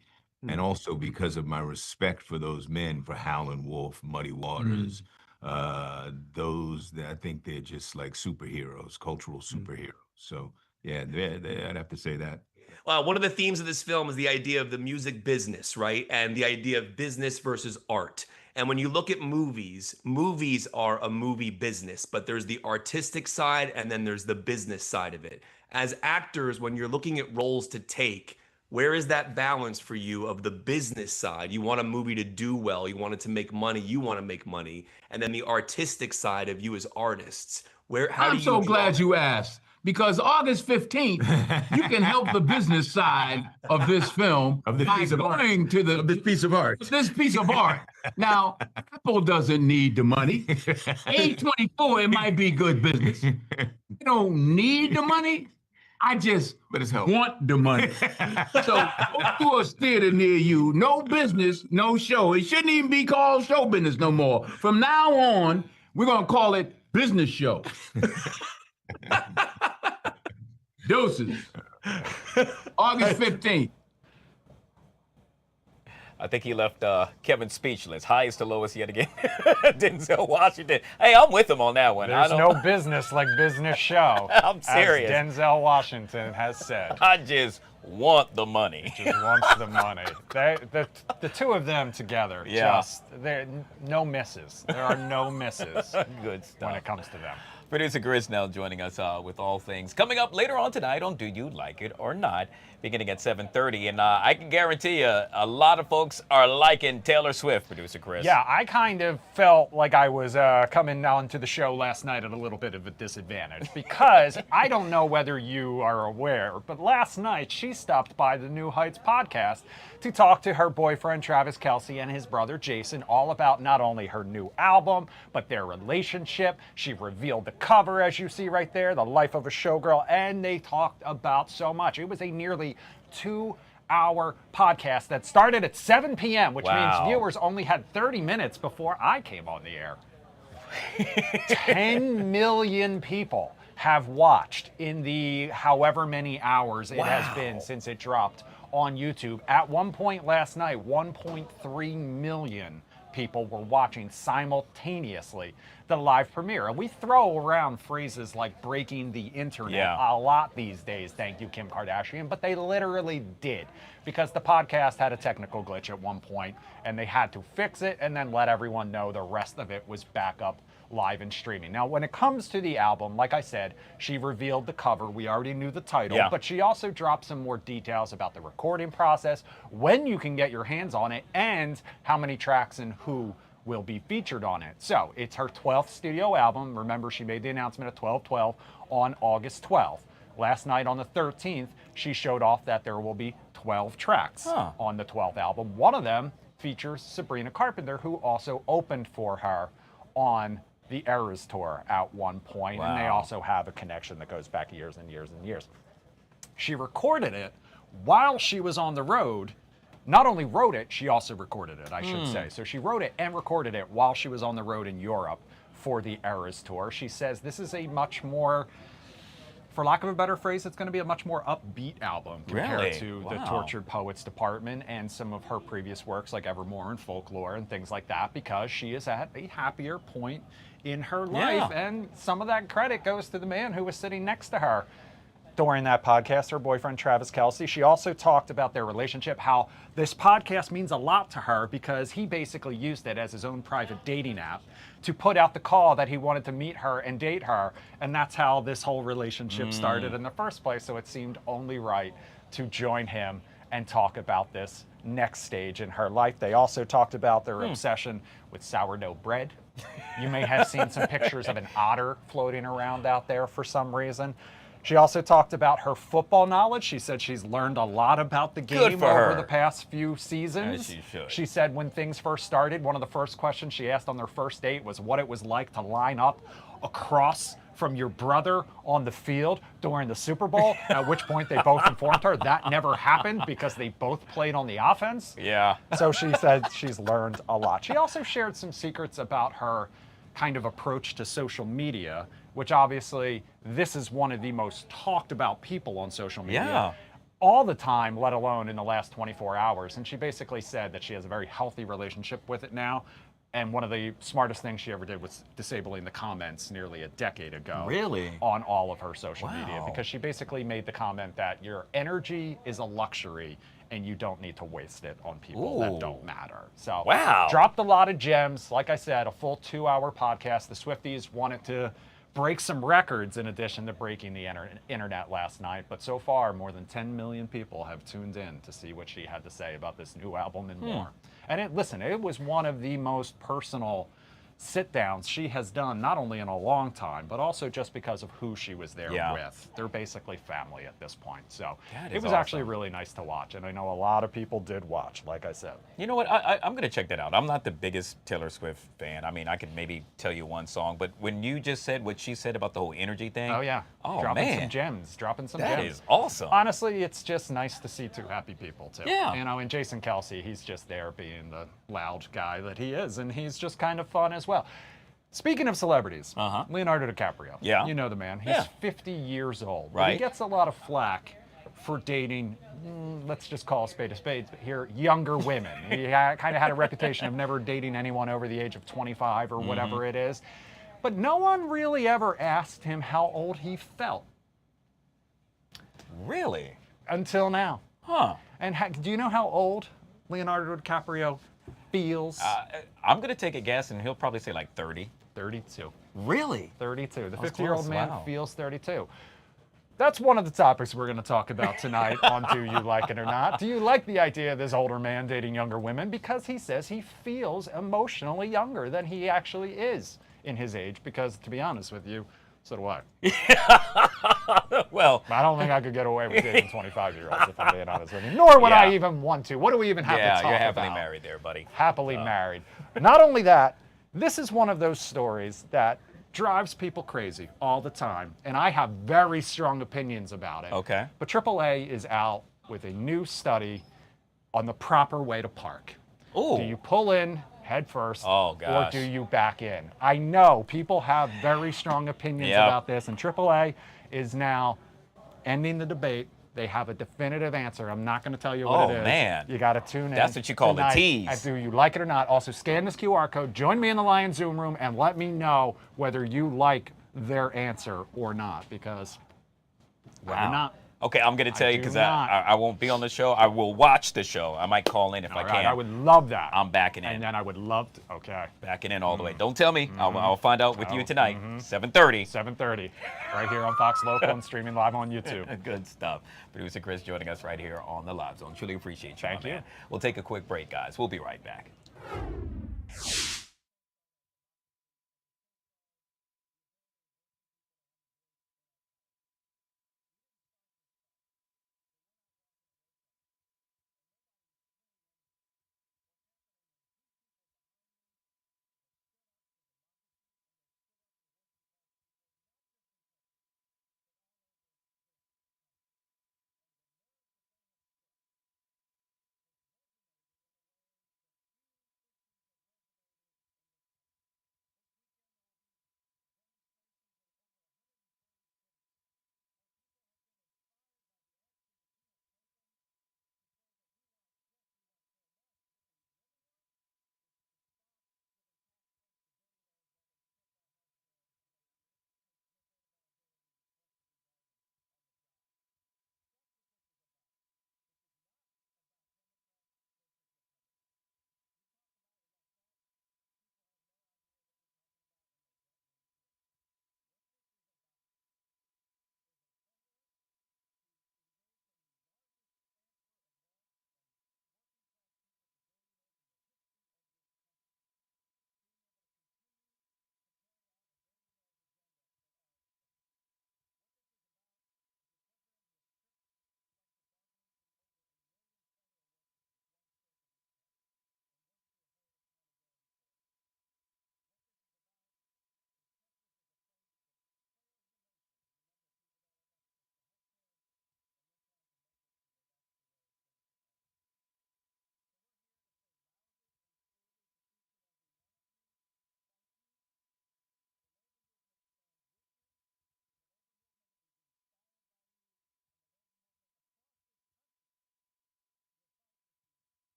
And also because of my respect for those men, for Howlin' Wolf, Muddy Waters, I think they're just like superheroes, cultural superheroes. So yeah, I'd have to say that. One of the themes of this film is the idea of the music business, right? And the idea of business versus art. And when you look at movies are a movie business, but there's the artistic side and then there's the business side of it. As actors, when you're looking at roles to take, where is that balance for you of the business side? You want a movie to do well, you want it to make money, you want to make money, and then the artistic side of you as artists. I'm so glad you asked, because August 15th, you can help the business side of this film by going to this piece of art. This piece of art. Now, Apple doesn't need the money. A24, it might be good business. You don't need the money. I just want the money. So go to a theater near you. No business, no show. It shouldn't even be called show business no more. From now on, we're going to call it business show. Deuces. August 15th. I think he left Kevin speechless. Highest to lowest yet again. Denzel Washington. Hey, I'm with him on that one. There's no business like business show. I'm serious. As Denzel Washington has said. I just want the money. Just wants the money. The two of them together, no misses. There are no misses. Good stuff. When it comes to them. Producer Grizz now joining us with all things coming up later on tonight on Do You Like It or Not, beginning at 7:30. And I can guarantee you a lot of folks are liking Taylor Swift, Producer Chris. Yeah, I kind of felt like I was coming on to the show last night at a little bit of a disadvantage because I don't know whether you are aware, but last night she stopped by the New Heights podcast to talk to her boyfriend Travis Kelce and his brother Jason all about not only her new album, but their relationship. She revealed the cover, as you see right there, The Life of a Showgirl, and they talked about so much. It was a nearly 2-hour podcast that started at 7 p.m., which means viewers only had 30 minutes before I came on the air. 10 million people have watched in the however many hours it has been since it dropped on YouTube. At one point last night, 1.3 million people were watching simultaneously the live premiere. And we throw around phrases like breaking the internet a lot these days, thank you, Kim Kardashian, but they literally did, because the podcast had a technical glitch at one point and they had to fix it and then let everyone know the rest of it was back up live and streaming. Now, when it comes to the album, like I said, she revealed the cover. We already knew the title, but she also dropped some more details about the recording process, when you can get your hands on it, and how many tracks and who will be featured on it. So it's her 12th studio album. Remember, she made the announcement at 12/12 on August 12th. Last night on the 13th, she showed off that there will be 12 tracks on the 12th album. One of them features Sabrina Carpenter, who also opened for her on the Eras Tour at one point, and they also have a connection that goes back years and years and years. She recorded it while she was on the road. Not only wrote it, she also recorded it, I should say. So she wrote it and recorded it while she was on the road in Europe for the Eras Tour. She says this is a much more, for lack of a better phrase, it's going to be a much more upbeat album compared to the Tortured Poets Department and some of her previous works like Evermore and Folklore and things like that, because she is at a happier point in her life. And some of that credit goes to the man who was sitting next to her during that podcast, her boyfriend, Travis Kelce. She also talked about their relationship, how this podcast means a lot to her because he basically used it as his own private dating app to put out the call that he wanted to meet her and date her. And that's how this whole relationship started in the first place. So it seemed only right to join him and talk about this next stage in her life. They also talked about their obsession with sourdough bread. You may have seen some pictures of an otter floating around out there for some reason. She also talked about her football knowledge. She said she's learned a lot about the game over the past few seasons. As she should. She said when things first started, one of the first questions she asked on their first date was what it was like to line up across from your brother on the field during the Super Bowl, at which point they both informed her that never happened because they both played on the offense. Yeah. So she said she's learned a lot. She also shared some secrets about her kind of approach to social media, which obviously this is one of the most talked about people on social media all the time, let alone in the last 24 hours. And she basically said that she has a very healthy relationship with it now. And one of the smartest things she ever did was disabling the comments nearly a decade ago. Really? On all of her social media, because she basically made the comment that your energy is a luxury and you don't need to waste it on people that don't matter. So dropped a lot of gems. Like I said, a full 2-hour podcast. The Swifties wanted to break some records in addition to breaking the internet last night. But so far, more than 10 million people have tuned in to see what she had to say about this new album and more. And listen, it was one of the most personal sit-downs she has done, not only in a long time, but also just because of who she was there with. They're basically family at this point. So it was actually really nice to watch. And I know a lot of people did watch, like I said. You know what? I'm going to check that out. I'm not the biggest Taylor Swift fan. I mean, I could maybe tell you one song, but when you just said what she said about the whole energy thing. Dropping some gems. Dropping some gems. That is awesome. Honestly, it's just nice to see two happy people, too. Yeah. You know, and Jason Kelce, he's just there being the loud guy that he is, and he's just kind of fun as well. Speaking of celebrities, Leonardo DiCaprio. Yeah. You know the man. He's 50 years old. Right. But he gets a lot of flack for dating, let's just call a spade here, younger women. He kind of had a reputation of never dating anyone over the age of 25 or whatever it is. But no one really ever asked him how old he felt. Really? Until now. Huh. And do you know how old Leonardo DiCaprio feels? I'm going to take a guess, and he'll probably say like 30. 32. Really? 32. The That was 50-year-old close, man wow. feels 32. That's one of the topics we're going to talk about tonight on Do You Like It or Not. Do you like the idea of this older man dating younger women? Because he says he feels emotionally younger than he actually is in his age. Because, to be honest with you, so do I. Well, I don't think I could get away with dating 25-year-olds, if I'm being honest with you. Nor would I even want to. What do we even have to talk about? Yeah, you're happily married there, buddy. Happily married. Not only that, this is one of those stories that drives people crazy all the time, and I have very strong opinions about it. Okay. But AAA is out with a new study on the proper way to park. Ooh. Do you pull in head first, Oh, or gosh. do you back in? I know people have very strong opinions Yep. about this, and AAA is now ending the debate. They have a definitive answer. I'm not going to tell you what it is. Oh, man. You got to tune in. That's what you call the tonight. tease. And do you like it or not? Also, scan this QR code. Join me in the Lion Zoom room and let me know whether you like their answer or not, because I do not. Okay, I'm going to tell you do because not. I won't be on the show. I will watch the show. I might call in if I All can. right, I would love that. I'm backing in. And then I would love to, okay. Backing in all the way. Don't tell me. I'll find out with you tonight. 7:30. 7:30, right here on Fox Local and streaming live on YouTube. Good stuff. Producer Chris joining us right here on the Live Zone. Truly appreciate you, Thank my you. man. We'll take a quick break, guys. We'll be right back.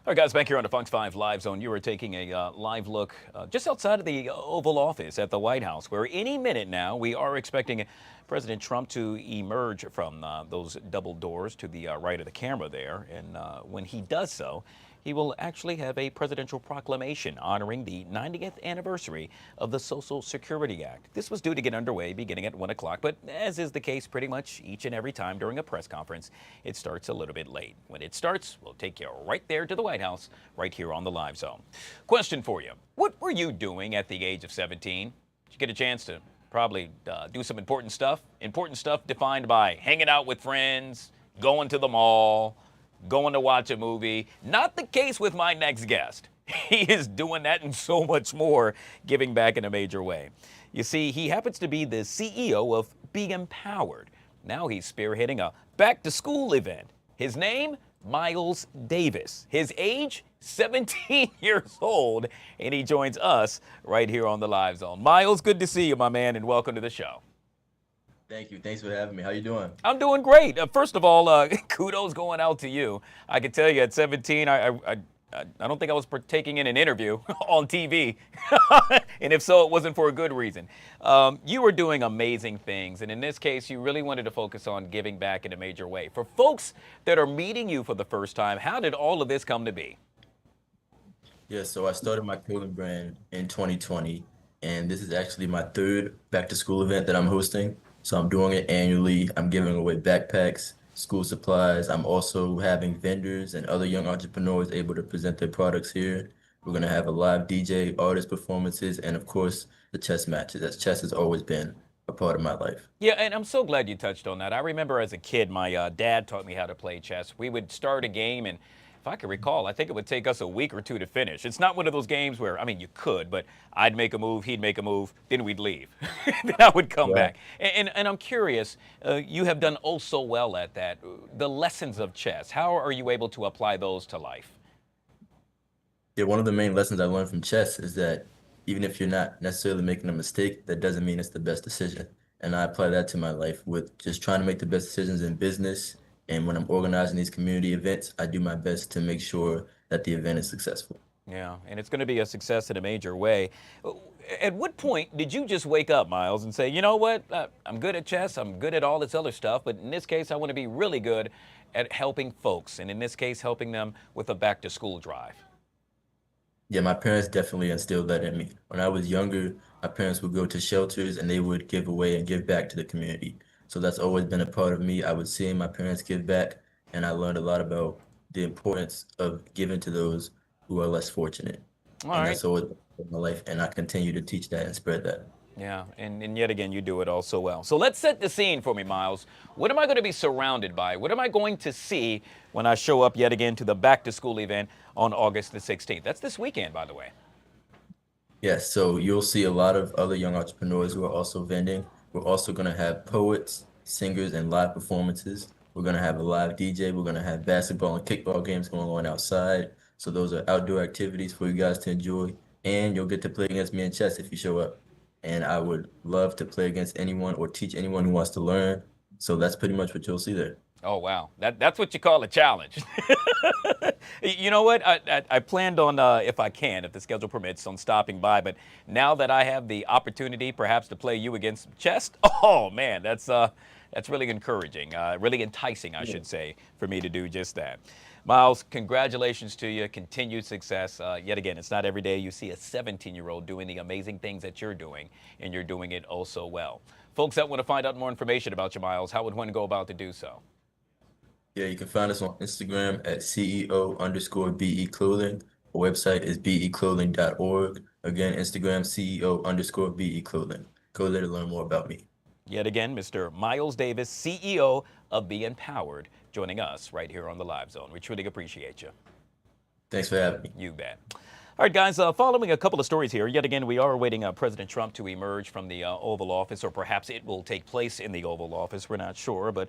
All right, guys, back here on the Fox 5 Live Zone, you are taking a live look just outside of the Oval Office at the White House, where any minute now we are expecting President Trump to emerge from those double doors to the right of the camera there. And when he does so, he will actually have a presidential proclamation honoring the 90th anniversary of the Social Security Act. This was due to get underway beginning at 1 o'clock, but as is the case pretty much each and every time during a press conference, it starts a little bit late. When it starts, we'll take you right there to the White House, right here on the Live Zone. Question for you. What were you doing at the age of 17? Did you get a chance to probably do some important stuff? Important stuff defined by hanging out with friends, going to the mall, going to watch a movie. Not the case with my next guest. He is doing that and so much more, giving back in a major way. You see, he happens to be the CEO of Be Empowered. Now he's spearheading a back-to-school event. His name, Miles Davis. His age, 17 years old, and he joins us right here on the Live Zone. Miles, good to see you, my man, and welcome to the show. Thank you. Thanks for having me. How you doing? I'm doing great. First of all, kudos going out to you. I can tell you at 17, I don't think I was partaking in an interview on TV. And if so, it wasn't for a good reason. You were doing amazing things. And in this case, you really wanted to focus on giving back in a major way. For folks that are meeting you for the first time, how did all of this come to be? Yeah, so I started my clothing brand in 2020. And this is actually my third back to school event that I'm hosting. So I'm doing it annually. I'm giving away backpacks, school supplies. I'm also having vendors and other young entrepreneurs able to present their products here. We're going to have a live DJ, artist performances, and of course, the chess matches, as chess has always been a part of my life. Yeah, and I'm so glad you touched on that. I remember as a kid, my dad taught me how to play chess. We would start a game, and if I can recall, I think it would take us a week or two to finish. It's not one of those games where, I mean, you could, but I'd make a move, he'd make a move, then we'd leave. Then I would come back. And I'm curious, you have done oh so well at that. The lessons of chess, how are you able to apply those to life? Yeah, one of the main lessons I learned from chess is that even if you're not necessarily making a mistake, that doesn't mean it's the best decision. And I apply that to my life with just trying to make the best decisions in business. And when I'm organizing these community events, I do my best to make sure that the event is successful. Yeah, and it's going to be a success in a major way. At what point did you just wake up, Miles, and say, you know what, I'm good at chess, I'm good at all this other stuff, but in this case, I want to be really good at helping folks, and in this case, helping them with a back-to-school drive? Yeah, my parents definitely instilled that in me. When I was younger, my parents would go to shelters and they would give away and give back to the community. So that's always been a part of me. I would see my parents give back, and I learned a lot about the importance of giving to those who are less fortunate. That's always been my life, and I continue to teach that and spread that. Yeah, and yet again, you do it all so well. So let's set the scene for me, Miles. What am I going to be surrounded by? What am I going to see when I show up yet again to the back-to-school event on August the 16th? That's this weekend, by the way. Yes, so you'll see a lot of other young entrepreneurs who are also vending. We're also going to have poets, singers, and live performances. We're going to have a live DJ. We're going to have basketball and kickball games going on outside. So those are outdoor activities for you guys to enjoy. And you'll get to play against me in chess if you show up. And I would love to play against anyone or teach anyone who wants to learn. So that's pretty much what you'll see there. Oh, wow. That's what you call a challenge. You know what? I planned on, if I can, if the schedule permits, on stopping by. But now that I have the opportunity perhaps to play you against chess, oh, man, that's really encouraging, really enticing, I should say, for me to do just that. Miles, congratulations to you. Continued success. Yet again, it's not every day you see a 17-year-old doing the amazing things that you're doing, and you're doing it oh so well. Folks that want to find out more information about you, Miles, how would one go about to do so? Yeah, you can find us on Instagram at CEO_BE Clothing. Our website is beclothing.org. Again, Instagram, CEO_BE Clothing. Go there to learn more about me. Yet again, Mr. Miles Davis, CEO of Be Empowered, joining us right here on the Live Zone. We truly appreciate you. Thanks for having me. You bet. All right, guys, following a couple of stories here. Yet again, we are awaiting President Trump to emerge from the Oval Office, or perhaps it will take place in the Oval Office. We're not sure, but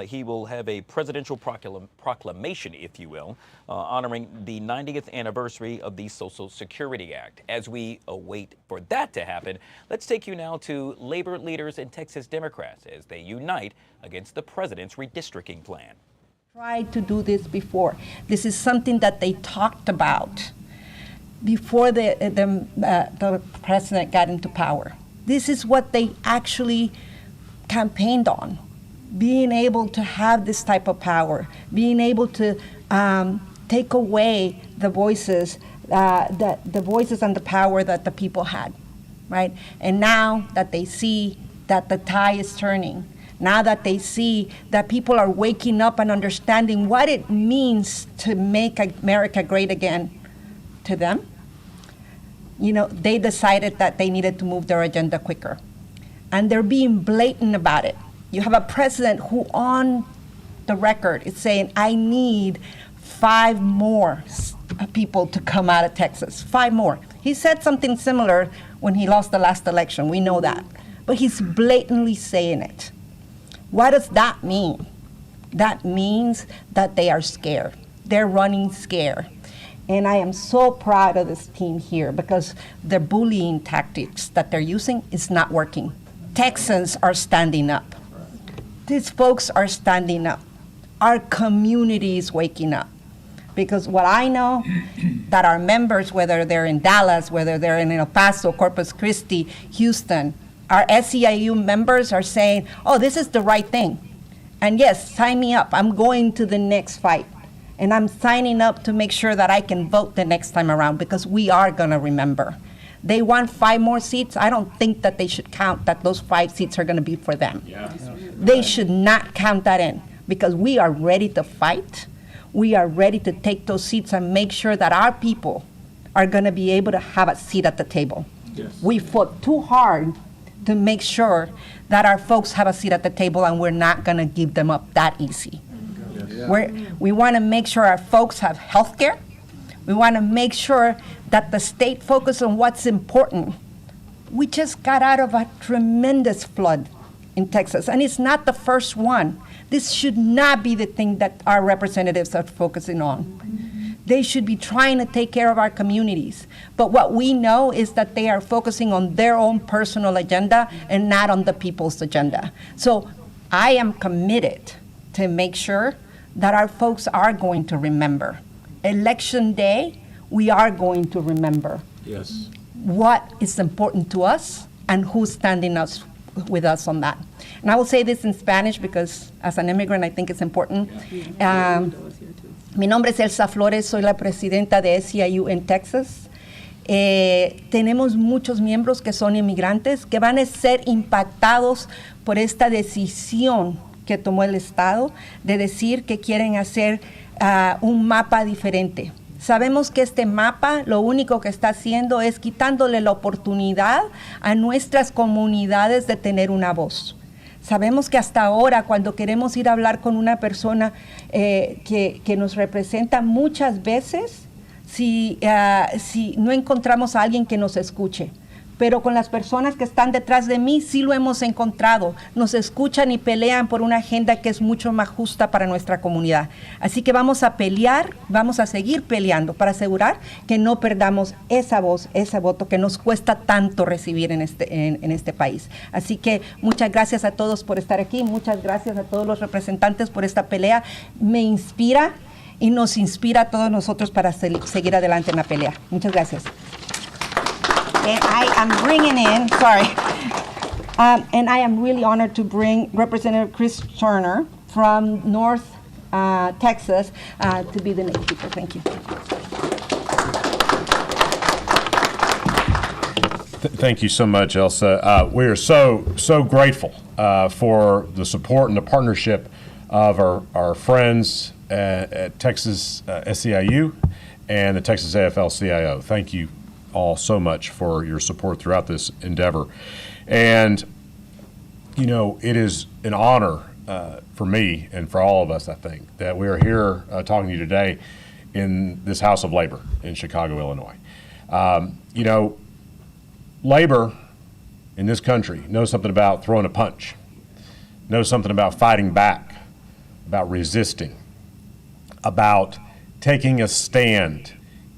he will have a presidential proclamation, if you will, honoring the 90th anniversary of the Social Security Act. As we await for that to happen, let's take you now to labor leaders and Texas Democrats as they unite against the president's redistricting plan. Tried to do this before. This is something that they talked about before the president got into power. This is what they actually campaigned on, being able to have this type of power, being able to take away the voices, the voices and the power that the people had, right? And now that they see that the tide is turning, now that they see that people are waking up and understanding what it means to make America great again, to them, you know, they decided that they needed to move their agenda quicker. And they're being blatant about it. You have a president who on the record is saying, I need 5 more people to come out of Texas, 5 more. He said something similar when he lost the last election, we know that. But he's blatantly saying it. What does that mean? That means that they are scared. They're running scared. And I am so proud of this team here because the bullying tactics that they're using is not working. Texans are standing up. These folks are standing up. Our community is waking up. Because what I know, that our members, whether they're in Dallas, whether they're in El Paso, Corpus Christi, Houston, our SEIU members are saying, oh, this is the right thing. And yes, sign me up. I'm going to the next fight. And I'm signing up to make sure that I can vote the next time around because we are going to remember. They want 5 more seats. I don't think that they should count that those 5 seats are going to be for them. Yeah. They should not count that in because we are ready to fight. We are ready to take those seats and make sure that our people are going to be able to have a seat at the table. Yes. We fought too hard to make sure that our folks have a seat at the table, and we're not going to give them up that easy. We want to make sure our folks have health care. We want to make sure that the state focuses on what's important. We just got out of a tremendous flood in Texas, and it's not the first one. This should not be the thing that our representatives are focusing on. They should be trying to take care of our communities. But what we know is that they are focusing on their own personal agenda and not on the people's agenda. So I am committed to make sure that our folks are going to remember. Election day, we are going to remember what is important to us and who's standing with us on that. And I will say this in Spanish because as an immigrant, I think it's important. Mi nombre es Elsa Flores, soy la presidenta de SEIU en Texas. Tenemos muchos miembros que son inmigrantes que van a ser impactados por esta decisión que tomó el Estado de decir que quieren hacer un mapa diferente. Sabemos que este mapa lo único que está haciendo es quitándole la oportunidad a nuestras comunidades de tener una voz. Sabemos que hasta ahora, cuando queremos ir a hablar con una persona que nos representa, muchas veces, si no encontramos a alguien que nos escuche. Pero con las personas que están detrás de mí sí lo hemos encontrado. Nos escuchan y pelean por una agenda que es mucho más justa para nuestra comunidad. Así que vamos a pelear, vamos a seguir peleando para asegurar que no perdamos esa voz, ese voto que nos cuesta tanto recibir en este país. Así que muchas gracias a todos por estar aquí, muchas gracias a todos los representantes por esta pelea. Me inspira y nos inspira a todos nosotros para seguir adelante en la pelea. Muchas gracias. And I am bringing in, and I am really honored to bring Representative Chris Turner from North Texas to be the next speaker. Thank you. Thank you so much, Elsa. We are so grateful for the support and the partnership of our friends at Texas SEIU and the Texas AFL-CIO. Thank you all so much for your support throughout this endeavor. And, you know, it is an honor for me and for all of us, I think, that we are here talking to you today in this House of Labor in Chicago, Illinois. You know, labor in this country knows something about throwing a punch, knows something about fighting back, about resisting, about taking a stand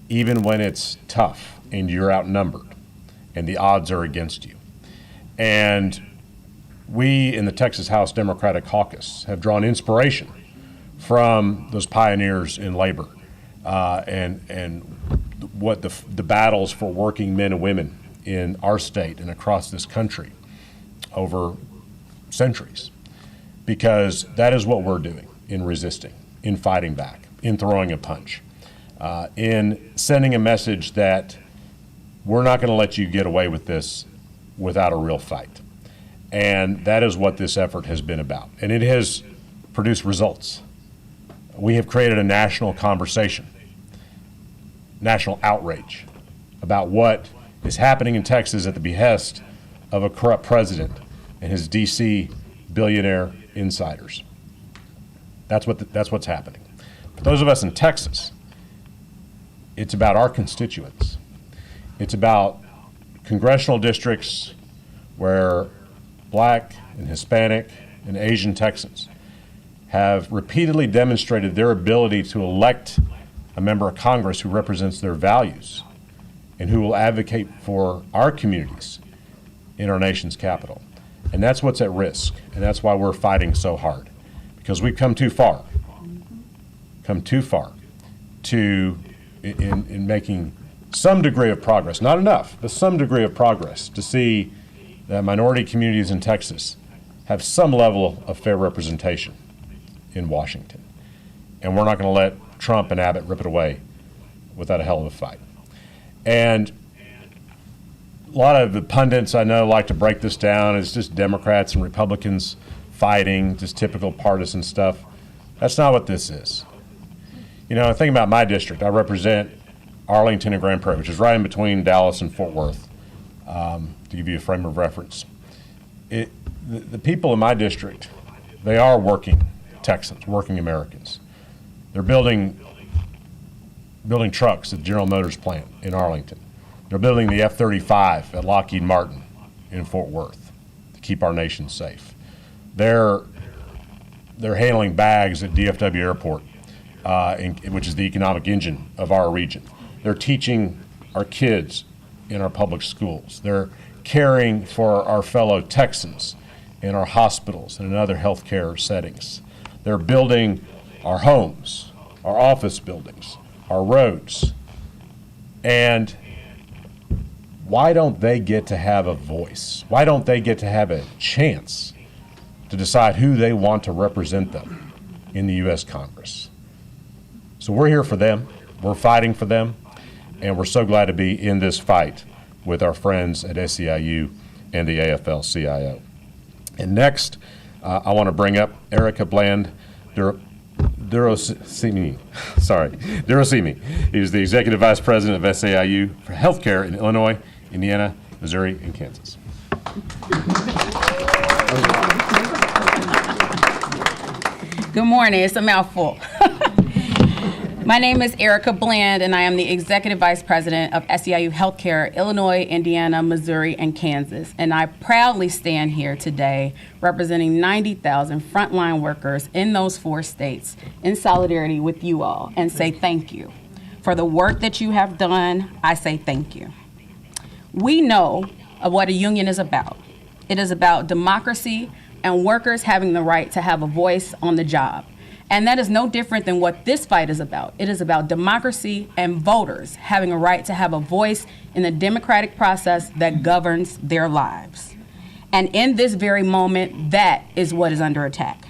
even when it's tough and you're outnumbered and the odds are against you. And we in the Texas House Democratic Caucus have drawn inspiration from those pioneers in labor and what the battles for working men and women in our state and across this country over centuries, because that is what we're doing in resisting, in fighting back, in throwing a punch, in sending a message that we're not going to let you get away with this without a real fight. And that is what this effort has been about. And it has produced results. We have created a national conversation, national outrage about what is happening in Texas at the behest of a corrupt president and his DC billionaire insiders. That's what's happening. For those of us in Texas, it's about our constituents. It's about congressional districts where Black and Hispanic and Asian Texans have repeatedly demonstrated their ability to elect a member of Congress who represents their values and who will advocate for our communities in our nation's capital. And that's what's at risk, and that's why we're fighting so hard, because we've come too far in making some degree of progress, not enough, but some degree of progress to see that minority communities in Texas have some level of fair representation in Washington. And we're not going to let Trump and Abbott rip it away without a hell of a fight. And a lot of the pundits I know like to break this down as just Democrats and Republicans fighting, just typical partisan stuff. That's not what this is. You know, think about my district. I represent Arlington and Grand Prairie, which is right in between Dallas and Fort Worth, to give you a frame of reference. The people in my district, they are working Texans, working Americans. They're building trucks at General Motors plant in Arlington. They're building the F-35 at Lockheed Martin in Fort Worth to keep our nation safe. They're handling bags at DFW Airport, which is the economic engine of our region. They're teaching our kids in our public schools. They're caring for our fellow Texans in our hospitals and in other healthcare settings. They're building our homes, our office buildings, our roads. And why don't they get to have a voice? Why don't they get to have a chance to decide who they want to represent them in the U.S. Congress? So we're here for them, we're fighting for them, and we're so glad to be in this fight with our friends at SEIU and the AFL-CIO. And next, I want to bring up Erica Bland Durosimi. He's the Executive Vice President of SEIU for Healthcare in Illinois, Indiana, Missouri, and Kansas. Good morning. It's a mouthful. My name is Erica Bland, and I am the Executive Vice President of SEIU Healthcare, Illinois, Indiana, Missouri, and Kansas. And I proudly stand here today representing 90,000 frontline workers in those 4 states in solidarity with you all and say thank you. For the work that you have done, I say thank you. We know of what a union is about. It is about democracy and workers having the right to have a voice on the job. And that is no different than what this fight is about. It is about democracy and voters having a right to have a voice in the democratic process that governs their lives. And in this very moment, that is what is under attack.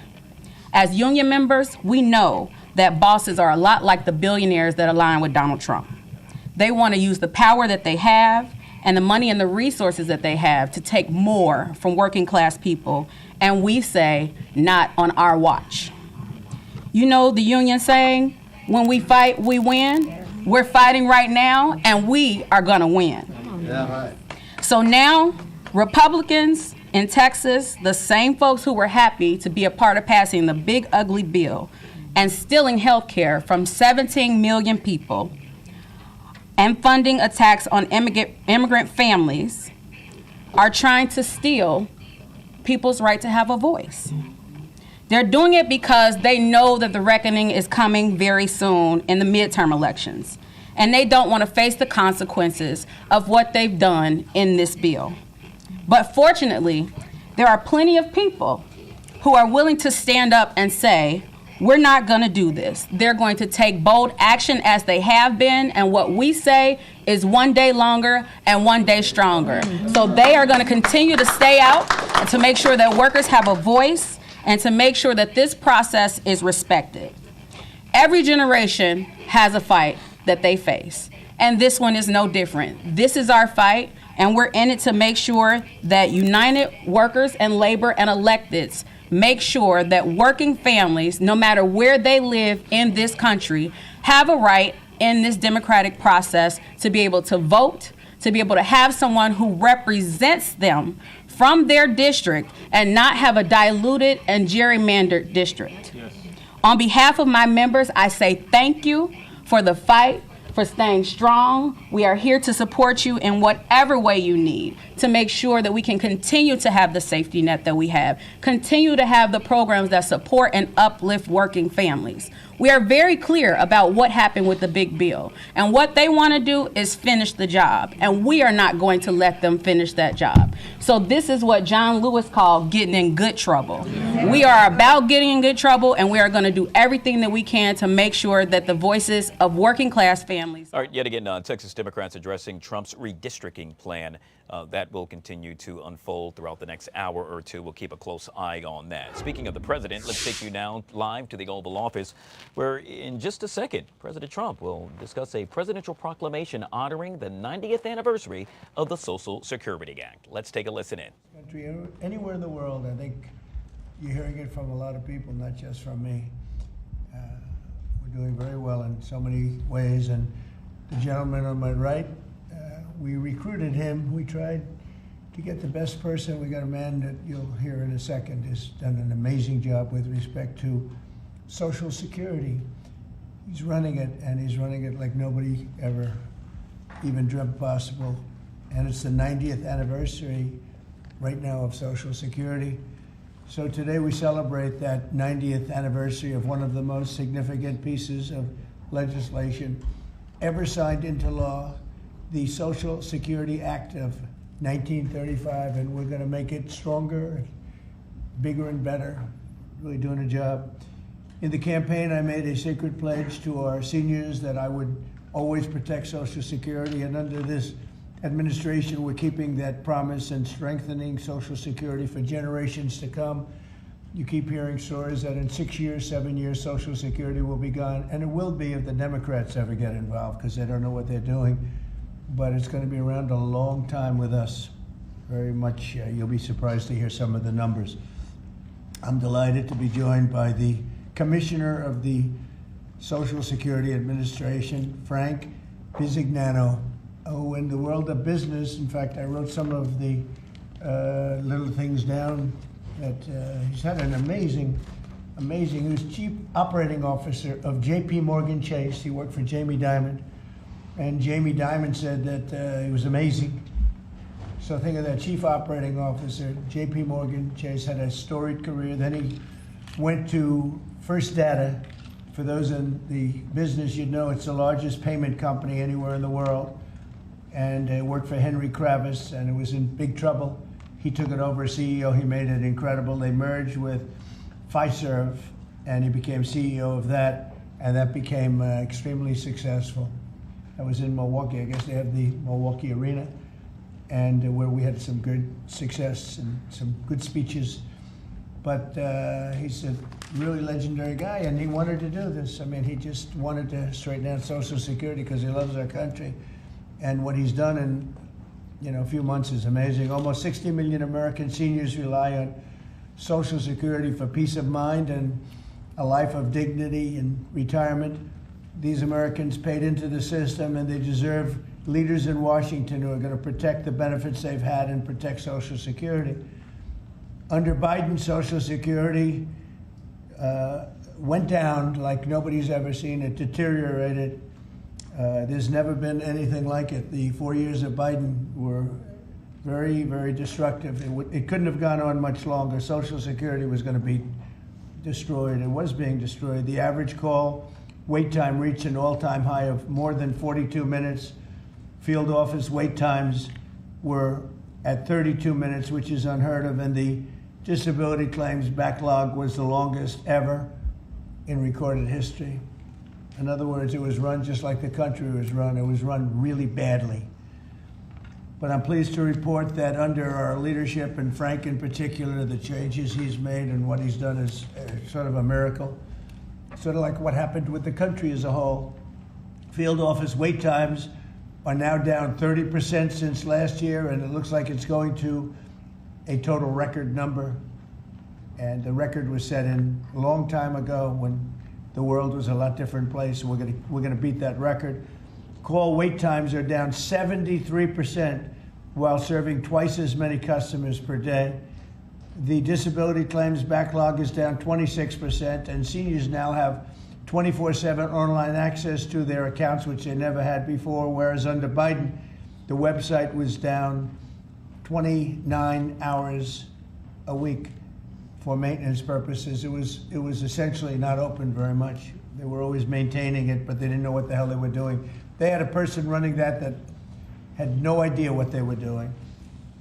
As union members, we know that bosses are a lot like the billionaires that align with Donald Trump. They want to use the power that they have and the money and the resources that they have to take more from working class people. And we say, not on our watch. You know the union saying, when we fight, we win. We're fighting right now, and we are gonna win. Yeah, right. So now, Republicans in Texas, the same folks who were happy to be a part of passing the big ugly bill and stealing health care from 17 million people and funding attacks on immigrant families, are trying to steal people's right to have a voice. They're doing it because they know that the reckoning is coming very soon in the midterm elections, and they don't want to face the consequences of what they've done in this bill. But fortunately, there are plenty of people who are willing to stand up and say, we're not going to do this. They're going to take bold action as they have been, and what we say is one day longer and one day stronger. So they are going to continue to stay out to make sure that workers have a voice and to make sure that this process is respected. Every generation has a fight that they face, and this one is no different. This is our fight, and we're in it to make sure that united workers and labor and electeds make sure that working families, no matter where they live in this country, have a right in this democratic process to be able to vote, to be able to have someone who represents them from their district and not have a diluted and gerrymandered district. Yes. On behalf of my members, I say thank you for the fight, for staying strong. We are here to support you in whatever way you need to make sure that we can continue to have the safety net that we have, continue to have the programs that support and uplift working families. We are very clear about what happened with the big bill, and what they want to do is finish the job, and we are not going to let them finish that job. So this is what John Lewis called getting in good trouble. We are about getting in good trouble, and we are going to do everything that we can to make sure that the voices of working class families. All right, yet again, Texas Democrats addressing Trump's redistricting plan. That will continue to unfold throughout the next hour or two. We'll keep a close eye on that. Speaking of the president, let's take you now live to the Oval Office, where in just a second, President Trump will discuss a presidential proclamation honoring the 90th anniversary of the Social Security Act. Let's take a listen in. Country, anywhere in the world, I think you're hearing it from a lot of people, not just from me. We're doing very well in so many ways, and the gentleman on my right, we recruited him. We tried to get the best person. We got a man that you'll hear in a second has done an amazing job with respect to Social Security. He's running it, and he's running it like nobody ever even dreamt possible. And it's the 90th anniversary right now of Social Security. So today we celebrate that 90th anniversary of one of the most significant pieces of legislation ever signed into law, the Social Security Act of 1935, and we're going to make it stronger, bigger and better, really doing a job. In the campaign, I made a sacred pledge to our seniors that I would always protect Social Security, and under this administration, we're keeping that promise and strengthening Social Security for generations to come. You keep hearing stories that in 6 years, 7 years, Social Security will be gone, and it will be if the Democrats ever get involved, because they don't know what they're doing. But it's going to be around a long time with us. Very much, you'll be surprised to hear some of the numbers. I'm delighted to be joined by the Commissioner of the Social Security Administration, Frank Bisignano. Oh, in the world of business, in fact, I wrote some of the little things down that he's had an amazing, he was Chief Operating Officer of J.P. Morgan Chase. He worked for Jamie Dimon, and Jamie Dimon said that he was amazing. So think of that, Chief Operating Officer, J.P. Morgan Chase, had a storied career. Then he went to First Data. For those in the business, you'd know it's the largest payment company anywhere in the world. And worked for Henry Kravis, and it was in big trouble. He took it over as CEO. He made it incredible. They merged with Fiserv, and he became CEO of that, and that became extremely successful. I was in Milwaukee. I guess they have the Milwaukee Arena, and where we had some good success and some good speeches. But he's a really legendary guy, and he wanted to do this. I mean, he just wanted to straighten out Social Security because he loves our country. And what he's done in a few months is amazing. Almost 60 million American seniors rely on Social Security for peace of mind and a life of dignity and retirement. These Americans paid into the system, and they deserve leaders in Washington who are going to protect the benefits they've had and protect Social Security. Under Biden, Social Security went down like nobody's ever seen. It deteriorated. There's never been anything like it. The 4 years of Biden were very, very destructive. It couldn't have gone on much longer. Social Security was going to be destroyed. It was being destroyed. The average call wait time reached an all-time high of more than 42 minutes. Field office wait times were at 32 minutes, which is unheard of, and the disability claims backlog was the longest ever in recorded history. In other words, it was run just like the country was run. It was run really badly. But I'm pleased to report that under our leadership, and Frank in particular, the changes he's made and what he's done is sort of a miracle. Sort of like what happened with the country as a whole. Field office wait times are now down 30% since last year, and it looks like it's going to a total record number. And the record was set in a long time ago when the world was a lot different place. We're gonna beat that record. Call wait times are down 73% while serving twice as many customers per day. The disability claims backlog is down 26%, and seniors now have 24/7 online access to their accounts, which they never had before, whereas under Biden, the website was down 29 hours a week for maintenance purposes. It was essentially not open very much. They were always maintaining it, but they didn't know what the hell they were doing. They had a person running that had no idea what they were doing.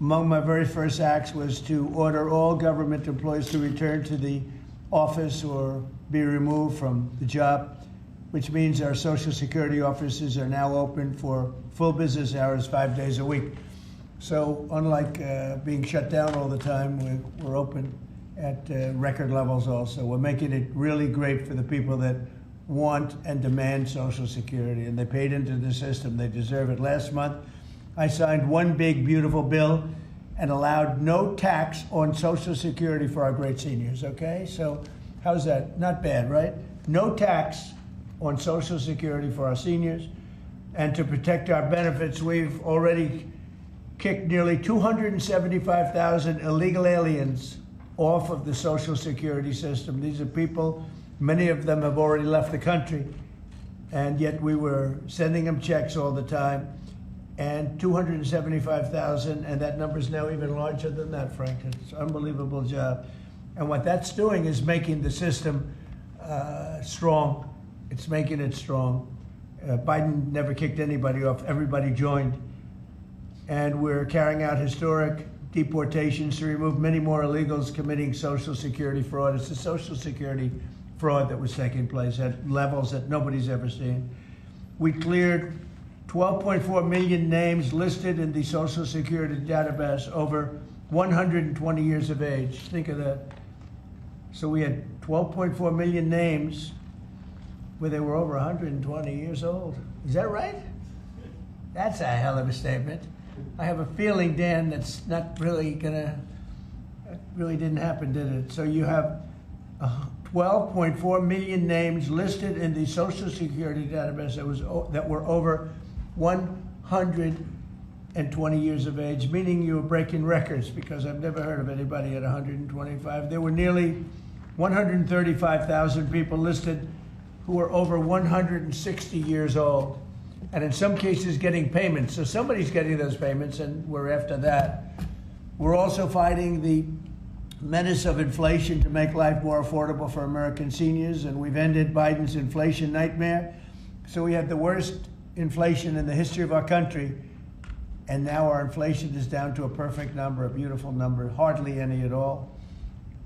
Among my very first acts was to order all government employees to return to the office or be removed from the job, which means our Social Security offices are now open for full business hours 5 days a week. So unlike being shut down all the time, we're open at record levels also. We're making it really great for the people that want and demand Social Security, and they paid into the system. They deserve it. Last month, I signed one big, beautiful bill and allowed no tax on Social Security for our great seniors, okay? So how's that? Not bad, right? No tax on Social Security for our seniors. And to protect our benefits, we've already kicked nearly 275,000 illegal aliens off of the Social Security system. These are people, many of them have already left the country. and yet we were sending them checks all the time, and 275,000, and that number is now even larger than that, Frank. It's an unbelievable job. And what that's doing is making the system strong. It's making it strong. Biden never kicked anybody off. Everybody joined. And we're carrying out historic deportations to remove many more illegals committing Social Security fraud. It's the Social Security fraud that was taking place at levels that nobody's ever seen. We cleared 12.4 million names listed in the Social Security database over 120 years of age. Think of that. So we had 12.4 million names where they were over 120 years old. Is that right? That's a hell of a statement. I have a feeling, Dan, that's not really really didn't happen, did it? So you have 12.4 million names listed in the Social Security database that were over 120 years of age, meaning you were breaking records, because I've never heard of anybody at 125. There were nearly 135,000 people listed who were over 160 years old, and in some cases getting payments. So somebody's getting those payments, and we're after that. We're also fighting the menace of inflation to make life more affordable for American seniors, and we've ended Biden's inflation nightmare. So we had the worst inflation in the history of our country, and now our inflation is down to a perfect number, a beautiful number, hardly any at all.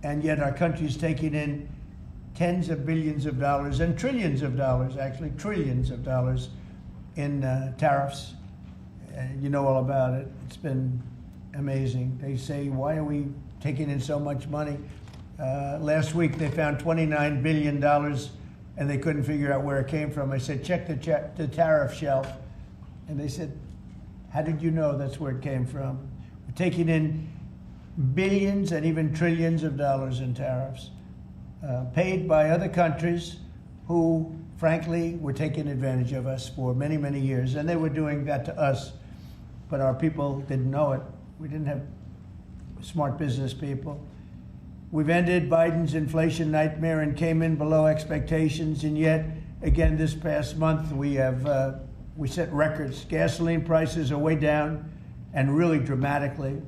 And yet our country's taking in tens of billions of dollars and trillions of dollars, actually trillions of dollars in tariffs. You know all about it. It's been amazing. They say, why are we taking in so much money? Last week they found $29 billion and they couldn't figure out where it came from. I said, check the tariff shelf. And they said, how did you know that's where it came from? We're taking in billions and even trillions of dollars in tariffs, paid by other countries who, frankly, were taking advantage of us for many, many years. And they were doing that to us, but our people didn't know it. We didn't have smart business people. We've ended Biden's inflation nightmare and came in below expectations, and yet, again, this past month, we set records. Gasoline prices are way down, and really dramatically,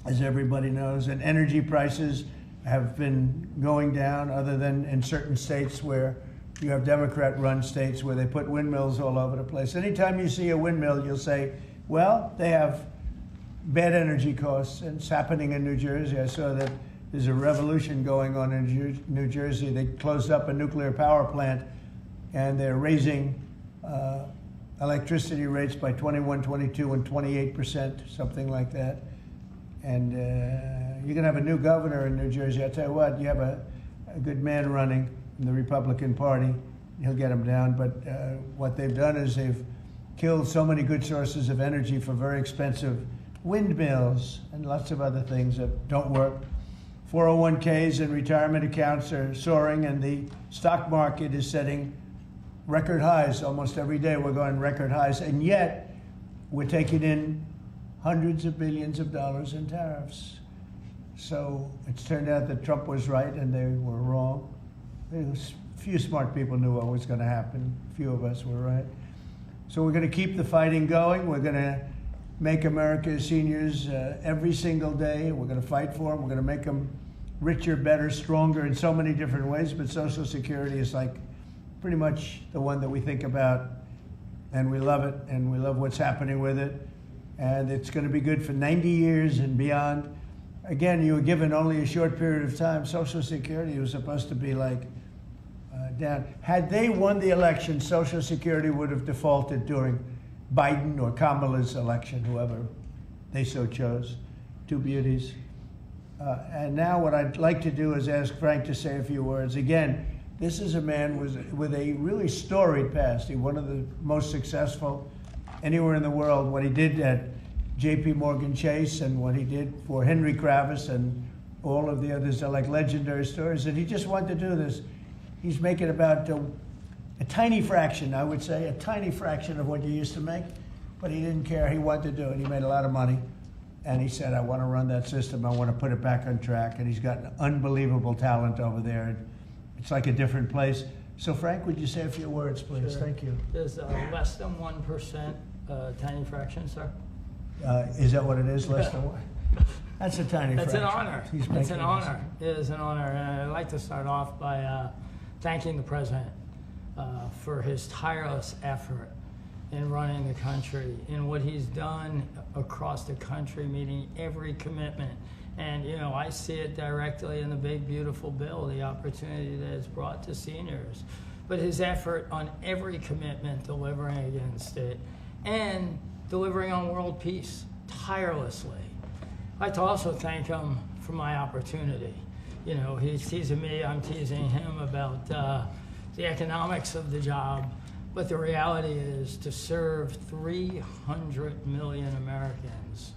as everybody knows, and energy prices have been going down, other than in certain states where you have Democrat-run states where they put windmills all over the place. Anytime you see a windmill, you'll say, well, they have bad energy costs, and it's happening in New Jersey. I saw that there's a revolution going on in New Jersey. They closed up a nuclear power plant, and they're raising electricity rates by 21, 22, and 28%, something like that. And you're going to have a new governor in New Jersey. I tell you what, you have a good man running in the Republican Party. He'll get them down. But what they've done is they've killed so many good sources of energy for very expensive windmills and lots of other things that don't work. 401ks and retirement accounts are soaring, and the stock market is setting record highs. Almost every day we're going record highs, and yet we're taking in hundreds of billions of dollars in tariffs. So it's turned out that Trump was right and they were wrong. A few smart people knew what was going to happen. A few of us were right. So we're going to keep the fighting going. We're going to make America's seniors every single day. We're going to fight for them. We're going to make them richer, better, stronger in so many different ways. But Social Security is like pretty much the one that we think about, and we love it, and we love what's happening with it. And it's going to be good for 90 years and beyond. Again, you were given only a short period of time. Social Security was supposed to be like down. Had they won the election, Social Security would have defaulted during Biden or Kamala's election, whoever they so chose. Two beauties. And now what I'd like to do is ask Frank to say a few words. Again, this is a man with a really storied past. He's one of the most successful anywhere in the world. What he did at J.P. Morgan Chase and what he did for Henry Kravis and all of the others are like legendary stories. And he just wanted to do this. He's making about a tiny fraction, I would say, a tiny fraction of what you used to make. But he didn't care. He wanted to do it. He made a lot of money. And he said, I want to run that system. I want to put it back on track. And he's got an unbelievable talent over there. It's like a different place. So Frank, would you say a few words, please? Sure. Thank you. There's less than 1%, tiny fraction, sir. Is that what it is, less than one? That's a tiny That's fraction. an honor. He's It's making an honor. It is an honor. And I'd like to start off by thanking the president for his tireless effort in running the country, in what he's done across the country, meeting every commitment. And, you know, I see it directly in the big, beautiful bill, the opportunity that it's brought to seniors. But his effort on every commitment, delivering against it, and delivering on world peace tirelessly. I'd like to also thank him for my opportunity. You know, he's teasing me, I'm teasing him about the economics of the job, but the reality is to serve 300 million Americans,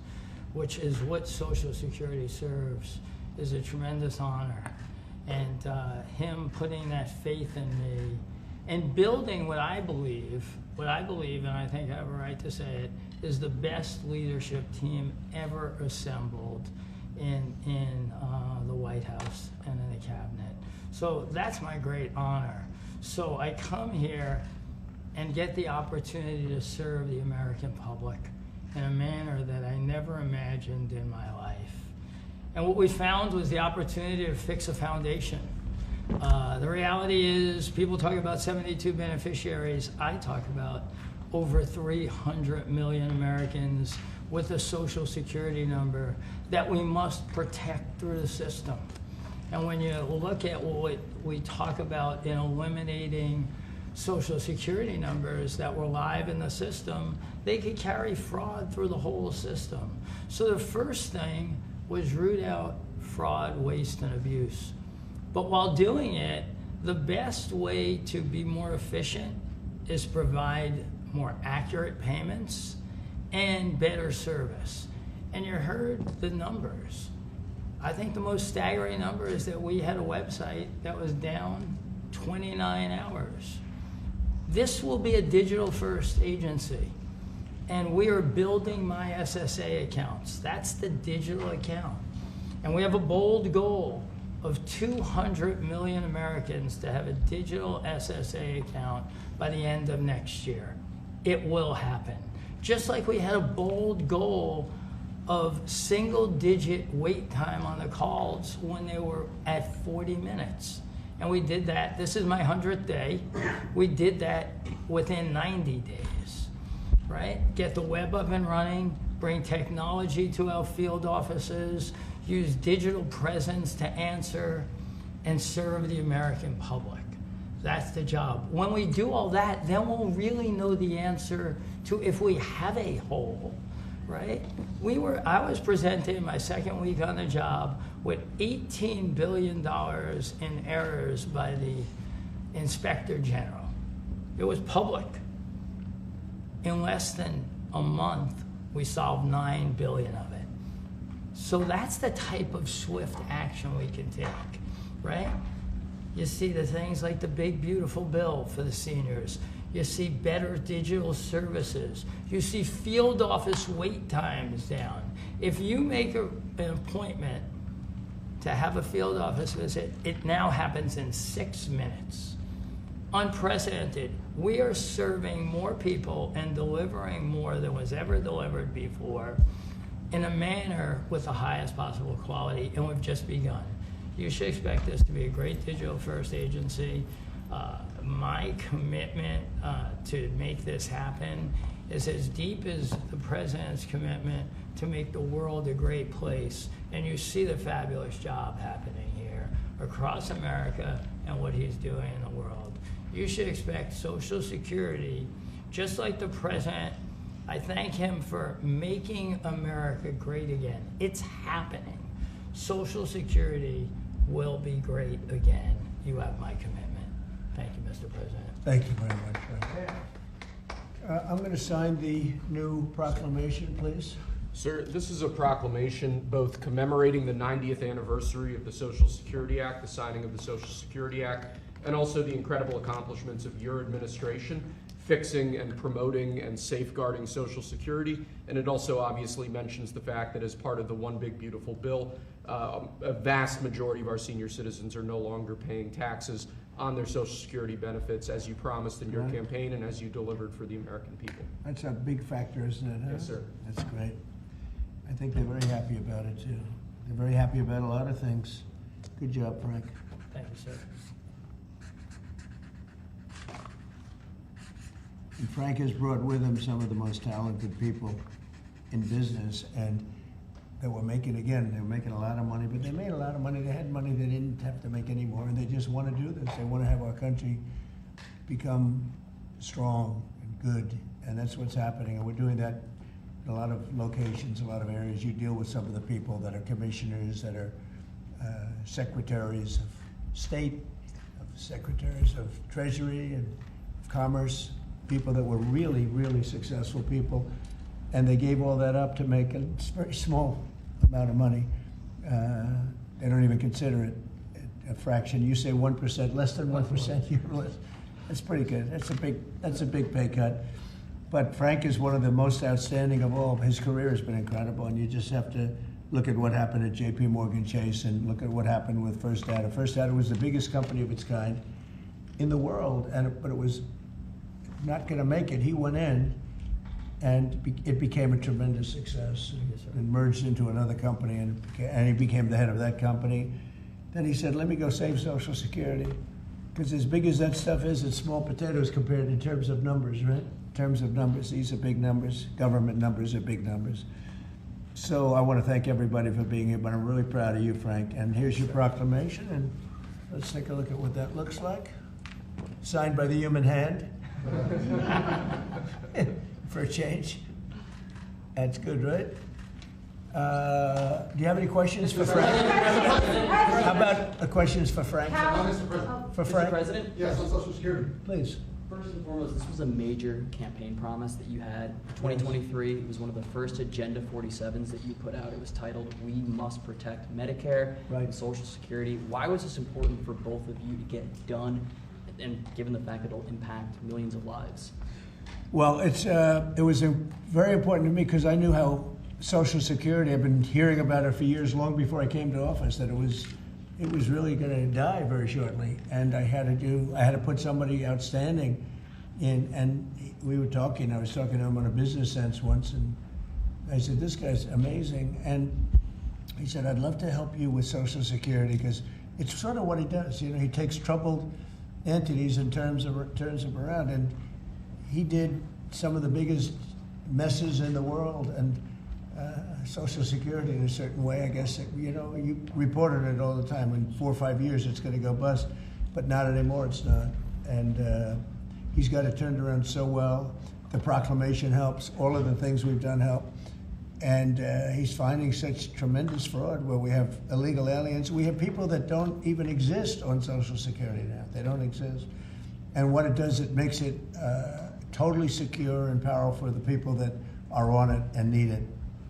which is what Social Security serves, is a tremendous honor. And him putting that faith in me and building what I believe, and I think I have a right to say it, is the best leadership team ever assembled in the White House and in the cabinet. So that's my great honor. So I come here and get the opportunity to serve the American public in a manner that I never imagined in my life. And what we found was the opportunity to fix a foundation. The reality is, people talk about 72 beneficiaries. I talk about over 300 million Americans with a Social Security number that we must protect through the system. And when you look at what we talk about in eliminating Social Security numbers that were live in the system, they could carry fraud through the whole system. So the first thing was root out fraud, waste, and abuse. But while doing it, the best way to be more efficient is provide more accurate payments and better service. And you heard the numbers. I think the most staggering number is that we had a website that was down 29 hours. This will be a digital-first agency, and we are building my SSA accounts. That's the digital account. And we have a bold goal of 200 million Americans to have a digital SSA account by the end of next year. It will happen. Just like we had a bold goal of single-digit wait time on the calls when they were at 40 minutes. And we did that. This is my 100th day. We did that within 90 days, right? Get the web up and running, bring technology to our field offices, use digital presence to answer and serve the American public. That's the job. When we do all that, then we'll really know the answer to if we have a hole, right? I was presented my second week on the job with $18 billion in errors by the Inspector General. It was public. In less than a month, we solved $9 billion of it. So that's the type of swift action we can take, right? You see the things like the big, beautiful bill for the seniors. You see better digital services. You see field office wait times down. If you make an appointment to have a field office visit, it now happens in 6 minutes. Unprecedented. We are serving more people and delivering more than was ever delivered before in a manner with the highest possible quality, and we've just begun. You should expect this to be a great digital-first agency. My commitment to make this happen is as deep as the president's commitment to make the world a great place. And you see the fabulous job happening here across America and what he's doing in the world. You should expect Social Security, just like the president. I thank him for making America great again. It's happening. Social Security will be great again. You have my commitment. Thank you, Mr. President. Thank you very much, Frank. I'm going to sign the new proclamation, please. Sir, this is a proclamation both commemorating the 90th anniversary of the Social Security Act, the signing of the Social Security Act, and also the incredible accomplishments of your administration fixing and promoting and safeguarding Social Security. And it also obviously mentions the fact that as part of the One Big Beautiful Bill, a vast majority of our senior citizens are no longer paying taxes on their Social Security benefits as you promised in your campaign and as you delivered for the American people. That's a big factor, isn't it? Huh? Yes, sir. That's great. I think they're very happy about it, too. They're very happy about a lot of things. Good job, Frank. Thank you, sir. And Frank has brought with him some of the most talented people in business, and they were making a lot of money, but they made a lot of money. They had money they didn't have to make anymore, and they just want to do this. They want to have our country become strong and good, and that's what's happening. And we're doing that in a lot of locations, a lot of areas. You deal with some of the people that are commissioners, that are secretaries of state, secretaries of treasury and of commerce, people that were really, really successful people, and they gave all that up to make a very small amount of money. They don't even consider it a fraction. You say 1%, less than 1%. That's pretty good. That's a big pay cut. But Frank is one of the most outstanding of all. His career has been incredible, and you just have to look at what happened at J.P. Morgan Chase and look at what happened with First Data. First Data was the biggest company of its kind in the world, but it was not going to make it. He went in, and it became a tremendous success. And merged into another company, and he became the head of that company. Then he said, let me go save Social Security. Because as big as that stuff is, it's small potatoes compared in terms of numbers, right? In terms of numbers, these are big numbers. Government numbers are big numbers. So I want to thank everybody for being here, but I'm really proud of you, Frank. And here's your proclamation, and let's take a look at what that looks like. Signed by the human hand. For a change. That's good, right? Do you have any questions for Frank? How about questions for Frank? For Frank? Mr. President? Yes, on Social Security. Please. First and foremost, this was a major campaign promise that you had. 2023, it was one of the first Agenda 47s that you put out. It was titled, We Must Protect Medicare and Social Security. Why was this important for both of you to get done, and given the fact that it'll impact millions of lives? Well, it was very important to me because I knew how Social Security, I've been hearing about it for years, long before I came to office, that it was really going to die very shortly. And I had to put somebody outstanding in, and we were talking, I was talking to him on a business sense once, and I said, this guy's amazing. And he said, I'd love to help you with Social Security because it's sort of what he does. You know, he takes troubled entities and turns them around. And he did some of the biggest messes in the world, and Social Security in a certain way, I guess, you reported it all the time. In 4 or 5 years, it's going to go bust, but not anymore, it's not. And he's got it turned around so well. The proclamation helps. All of the things we've done help. And he's finding such tremendous fraud where we have illegal aliens. We have people that don't even exist on Social Security now. They don't exist. And what it does, it makes it totally secure and powerful for the people that are on it and need it.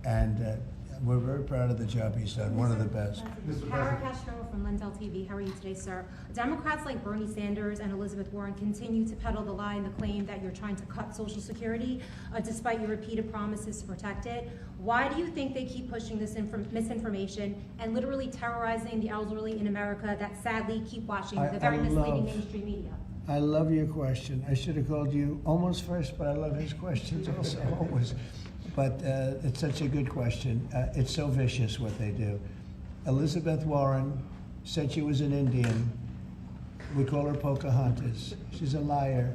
And we're very proud of the job he's done, one of the best. Kara Castro from Lindell TV. How are you today, sir? Democrats like Bernie Sanders and Elizabeth Warren continue to peddle the lie and the claim that you're trying to cut Social Security, despite your repeated promises to protect it. Why do you think they keep pushing this misinformation and literally terrorizing the elderly in America that sadly keep watching the very misleading mainstream media? I love your question. I should have called you almost first, but I love his questions also, always. But it's such a good question. It's so vicious what they do. Elizabeth Warren said she was an Indian. We call her Pocahontas. She's a liar.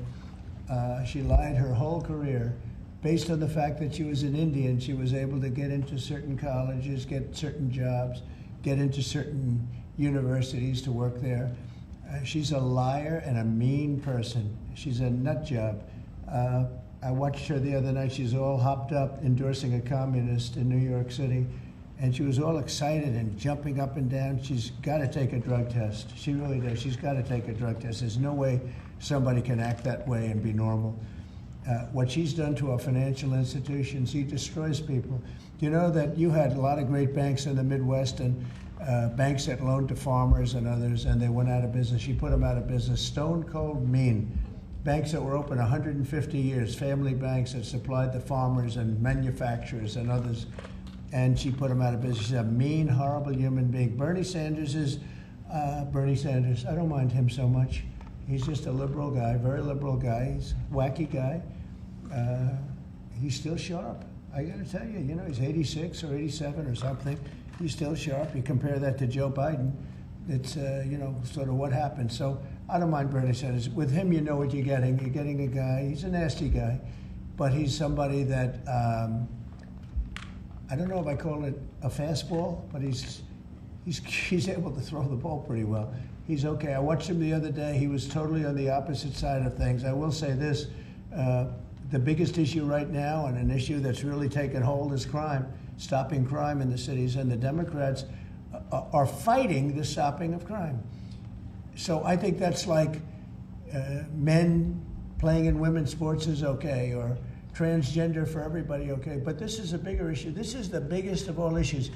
She lied her whole career. Based on the fact that she was an Indian, she was able to get into certain colleges, get certain jobs, get into certain universities to work there. She's a liar and a mean person. She's a nut job. I watched her the other night. She's all hopped up endorsing a communist in New York City. And she was all excited and jumping up and down. She's got to take a drug test. She really does. She's got to take a drug test. There's no way somebody can act that way and be normal. What she's done to our financial institutions, she destroys people. Do you know that you had a lot of great banks in the Midwest and banks that loaned to farmers and others, and they went out of business? She put them out of business. Stone cold mean. Banks that were open 150 years, family banks that supplied the farmers and manufacturers and others, and she put them out of business. She's a mean, horrible human being. Bernie Sanders is Bernie Sanders. I don't mind him so much. He's just a liberal guy, very liberal guy. He's a wacky guy. He's still sharp. I got to tell you, you know, he's 86 or 87 or something. He's still sharp. You compare that to Joe Biden, it's, you know, sort of what happened. So I don't mind Bernie Sanders. With him, you know what you're getting. You're getting a guy, he's a nasty guy, but he's somebody that, I don't know if I call it a fastball, but he's able to throw the ball pretty well. He's okay. I watched him the other day. He was totally on the opposite side of things. I will say this, the biggest issue right now, and an issue that's really taken hold, is crime, stopping crime in the cities, and the Democrats are fighting the stopping of crime. So I think that's like men playing in women's sports is okay, or transgender for everybody okay, but this is a bigger issue. This is the biggest of all issues.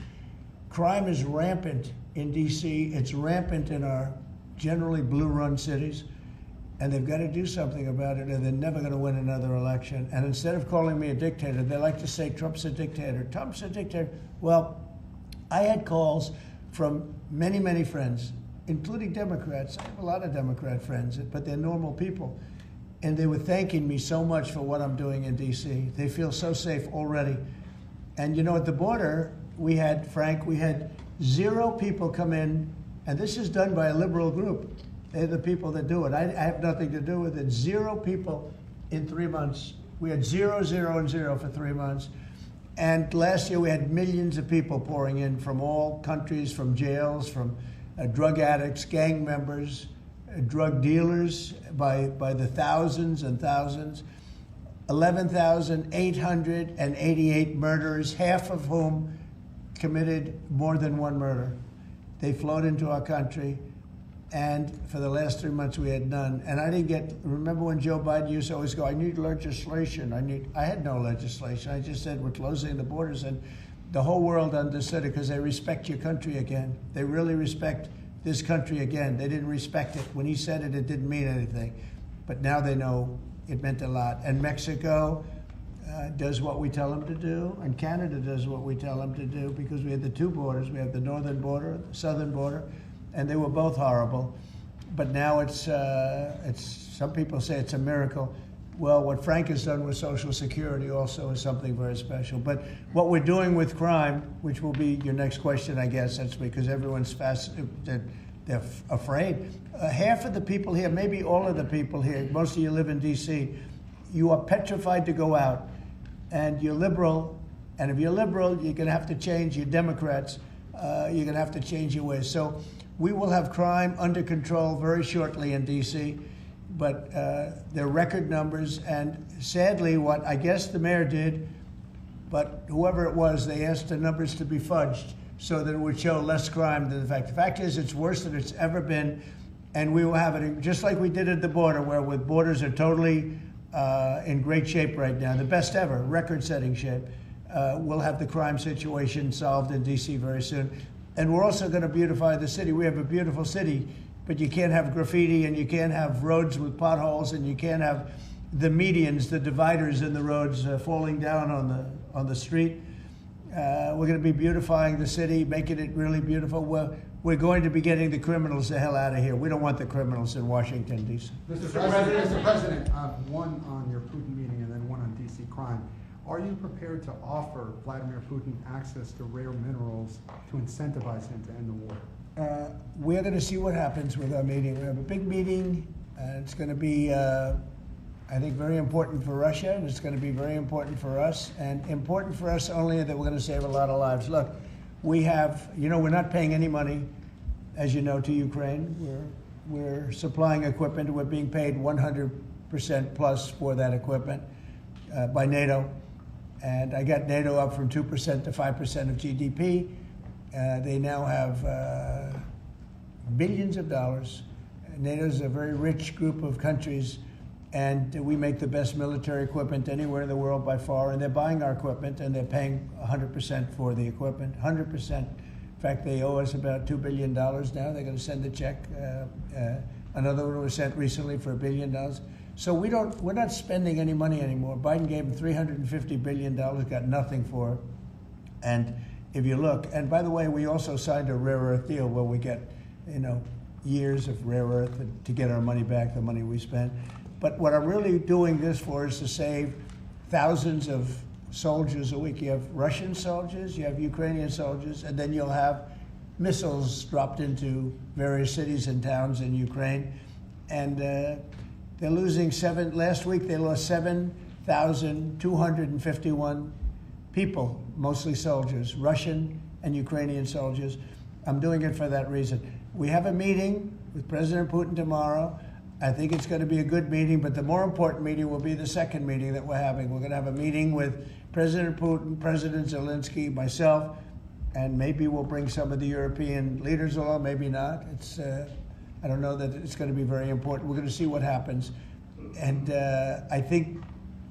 Crime is rampant in DC, it's rampant in our generally blue-run cities, and they've got to do something about it, or they're never going to win another election. And instead of calling me a dictator, they like to say Trump's a dictator. Trump's a dictator. Well, I had calls from many, many friends, including Democrats. I have a lot of Democrat friends, but they're normal people. And they were thanking me so much for what I'm doing in DC. They feel so safe already. And you know, at the border, we had 0 people come in, and this is done by a liberal group. They're the people that do it. I have nothing to do with it. 0 people in 3 months. We had 0, 0, and 0 for 3 months. And last year we had millions of people pouring in from all countries, from jails, from drug addicts, gang members, drug dealers by the thousands and thousands. 11,888 murderers, half of whom committed more than one murder. They flowed into our country, and for the last 3 months we had none. And I didn't get, remember when Joe Biden used to always go, I need legislation, I had no legislation. I just said we're closing the borders, and the whole world understood it because they respect your country again. They really respect this country again. They didn't respect it. When he said it, it didn't mean anything. But now they know it meant a lot. And Mexico does what we tell them to do, and Canada does what we tell them to do, because we have the 2 borders. We have the northern border, the southern border, and they were both horrible. But now it's some people say it's a miracle. Well, what Frank has done with Social Security also is something very special. But what we're doing with crime, which will be your next question, I guess, that's because everyone's they're afraid. Half of the people here, maybe all of the people here, most of you live in DC, you are petrified to go out, and you're liberal, and if you're liberal, you're going to have to change. You're Democrats, you're going to have to change your ways. So we will have crime under control very shortly in DC, but they're record numbers, and sadly, what I guess the mayor did, but whoever it was, they asked the numbers to be fudged so that it would show less crime than the fact. The fact is, it's worse than it's ever been, and we will have it just like we did at the border, where the borders are totally in great shape right now, the best ever, record-setting shape. We'll have the crime situation solved in DC very soon. And we're also going to beautify the city. We have a beautiful city, but you can't have graffiti, and you can't have roads with potholes, and you can't have the medians, the dividers in the roads falling down on the street. We're going to be beautifying the city, making it really beautiful. We're going to be getting the criminals the hell out of here. We don't want the criminals in Washington, D.C. Mr. President, one on your Putin meeting and then one on D.C. crime. Are you prepared to offer Vladimir Putin access to rare minerals to incentivize him to end the war? We're going to see what happens with our meeting. We have a big meeting. It's going to be, I think, very important for Russia, and it's going to be very important for us, and important for us only that we're going to save a lot of lives. Look, we have, we're not paying any money, as you know, to Ukraine. We're supplying equipment. We're being paid 100% plus for that equipment by NATO. And I got NATO up from 2% to 5% of GDP. They now have billions of dollars. NATO is a very rich group of countries, and we make the best military equipment anywhere in the world by far, and they're buying our equipment, and they're paying 100% for the equipment, 100%. In fact, they owe us about $2 billion now. They're going to send a check. Another one was sent recently for $1 billion. So we're not spending any money anymore. Biden gave them $350 billion, got nothing for it. And if you look, and by the way, we also signed a rare earth deal where we get, years of rare earth to get our money back, the money we spent. But what I'm really doing this for is to save thousands of soldiers a week. You have Russian soldiers, you have Ukrainian soldiers, and then you'll have missiles dropped into various cities and towns in Ukraine. And they're losing last week they lost 7,251 people, mostly soldiers, Russian and Ukrainian soldiers. I'm doing it for that reason. We have a meeting with President Putin tomorrow. I think it's going to be a good meeting, but the more important meeting will be the second meeting that we're having. We're going to have a meeting with President Putin, President Zelensky, myself, and maybe we'll bring some of the European leaders along, maybe not. I don't know that it's going to be very important. We're going to see what happens. And I think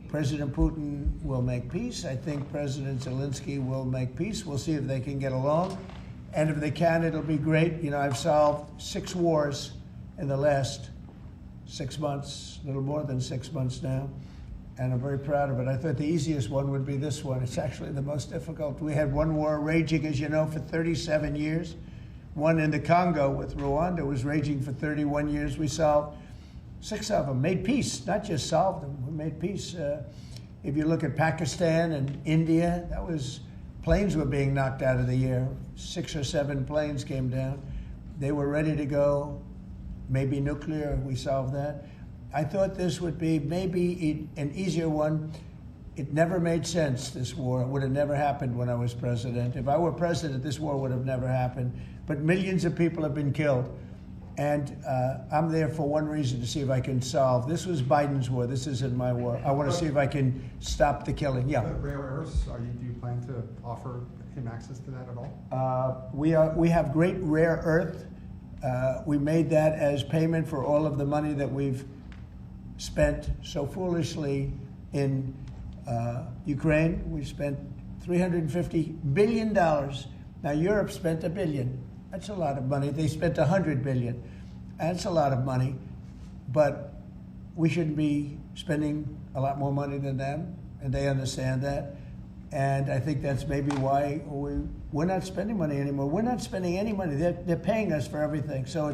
President Putin will make peace. I think President Zelensky will make peace. We'll see if they can get along. And if they can, it'll be great. You know, I've solved 6 wars in the last 6 months, a little more than 6 months now, and I'm very proud of it. I thought the easiest one would be this one. It's actually the most difficult. We had one war raging, as you know, for 37 years. One in the Congo with Rwanda was raging for 31 years. We solved 6 of them, made peace, not just solved them, we made peace. If you look at Pakistan and India, planes were being knocked out of the air. 6 or 7 planes came down. They were ready to go. Maybe nuclear, we solved that. I thought this would be maybe an easier one. It never made sense, this war. It would have never happened when I was president. If I were president, this war would have never happened. But millions of people have been killed. And I'm there for one reason, to see if I can solve. This was Biden's war. This isn't my war. I want to see if I can stop the killing. Yeah. Rare earths, do you plan to offer him access to that at all? We have great rare earth. We made that as payment for all of the money that we've spent so foolishly in Ukraine. We spent $350 billion. Now Europe spent $1 billion. That's a lot of money. They spent $100 billion. That's a lot of money. But we shouldn't be spending a lot more money than them, and they understand that. And I think that's maybe why we're not spending money anymore. We're not spending any money. They're paying us for everything. So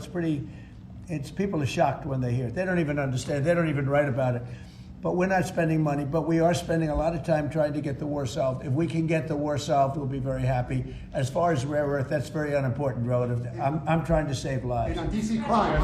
people are shocked when they hear it. They don't even understand. They don't even write about it. But we're not spending money, but we are spending a lot of time trying to get the war solved. If we can get the war solved, we'll be very happy. As far as rare earth, that's very unimportant relative. I'm trying to save lives. And on DC crime,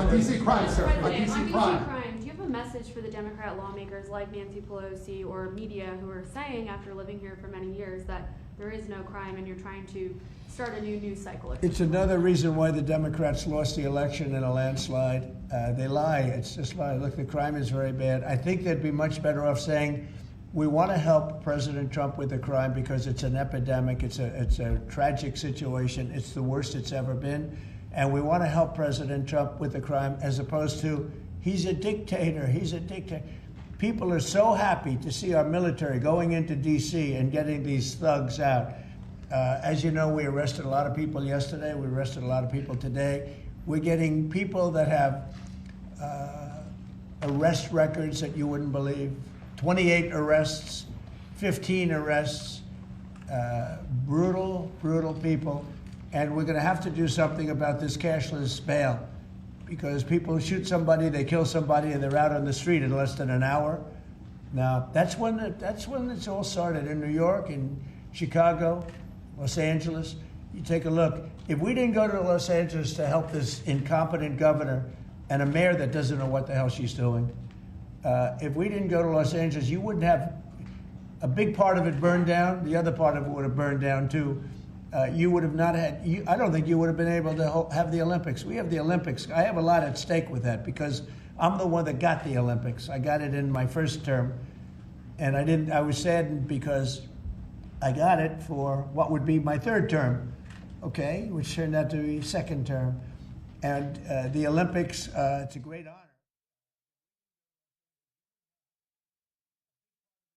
sir. On DC crime. Do you have a message for the Democrat lawmakers like Nancy Pelosi or media who are saying, after living here for many years, that there is no crime and you're trying to start a new news cycle? It's another reason why the Democrats lost the election in a landslide. They lie. It's just lie. Look, the crime is very bad. I think they'd be much better off saying, we want to help President Trump with the crime because it's an epidemic. It's a tragic situation. It's the worst it's ever been. And we want to help President Trump with the crime, as opposed to, he's a dictator. He's a dictator. People are so happy to see our military going into D.C. and getting these thugs out. As you know, we arrested a lot of people yesterday. We arrested a lot of people today. We're getting people that have arrest records that you wouldn't believe. 28 arrests, 15 arrests, brutal, brutal people. And we're going to have to do something about this cashless bail, because people shoot somebody, they kill somebody, and they're out on the street in less than an hour. Now, that's when it's all started in New York, in Chicago, Los Angeles. You take a look. If we didn't go to Los Angeles to help this incompetent governor and a mayor that doesn't know what the hell she's doing, if we didn't go to Los Angeles, you wouldn't have a big part of it burned down. The other part of it would have burned down too. You would have not had, I don't think you would have been able to have the Olympics. We have the Olympics. I have a lot at stake with that because I'm the one that got the Olympics. I got it in my first term, and I was saddened because I got it for what would be my third term, okay, which turned out to be second term. And the Olympics, it's a great honor.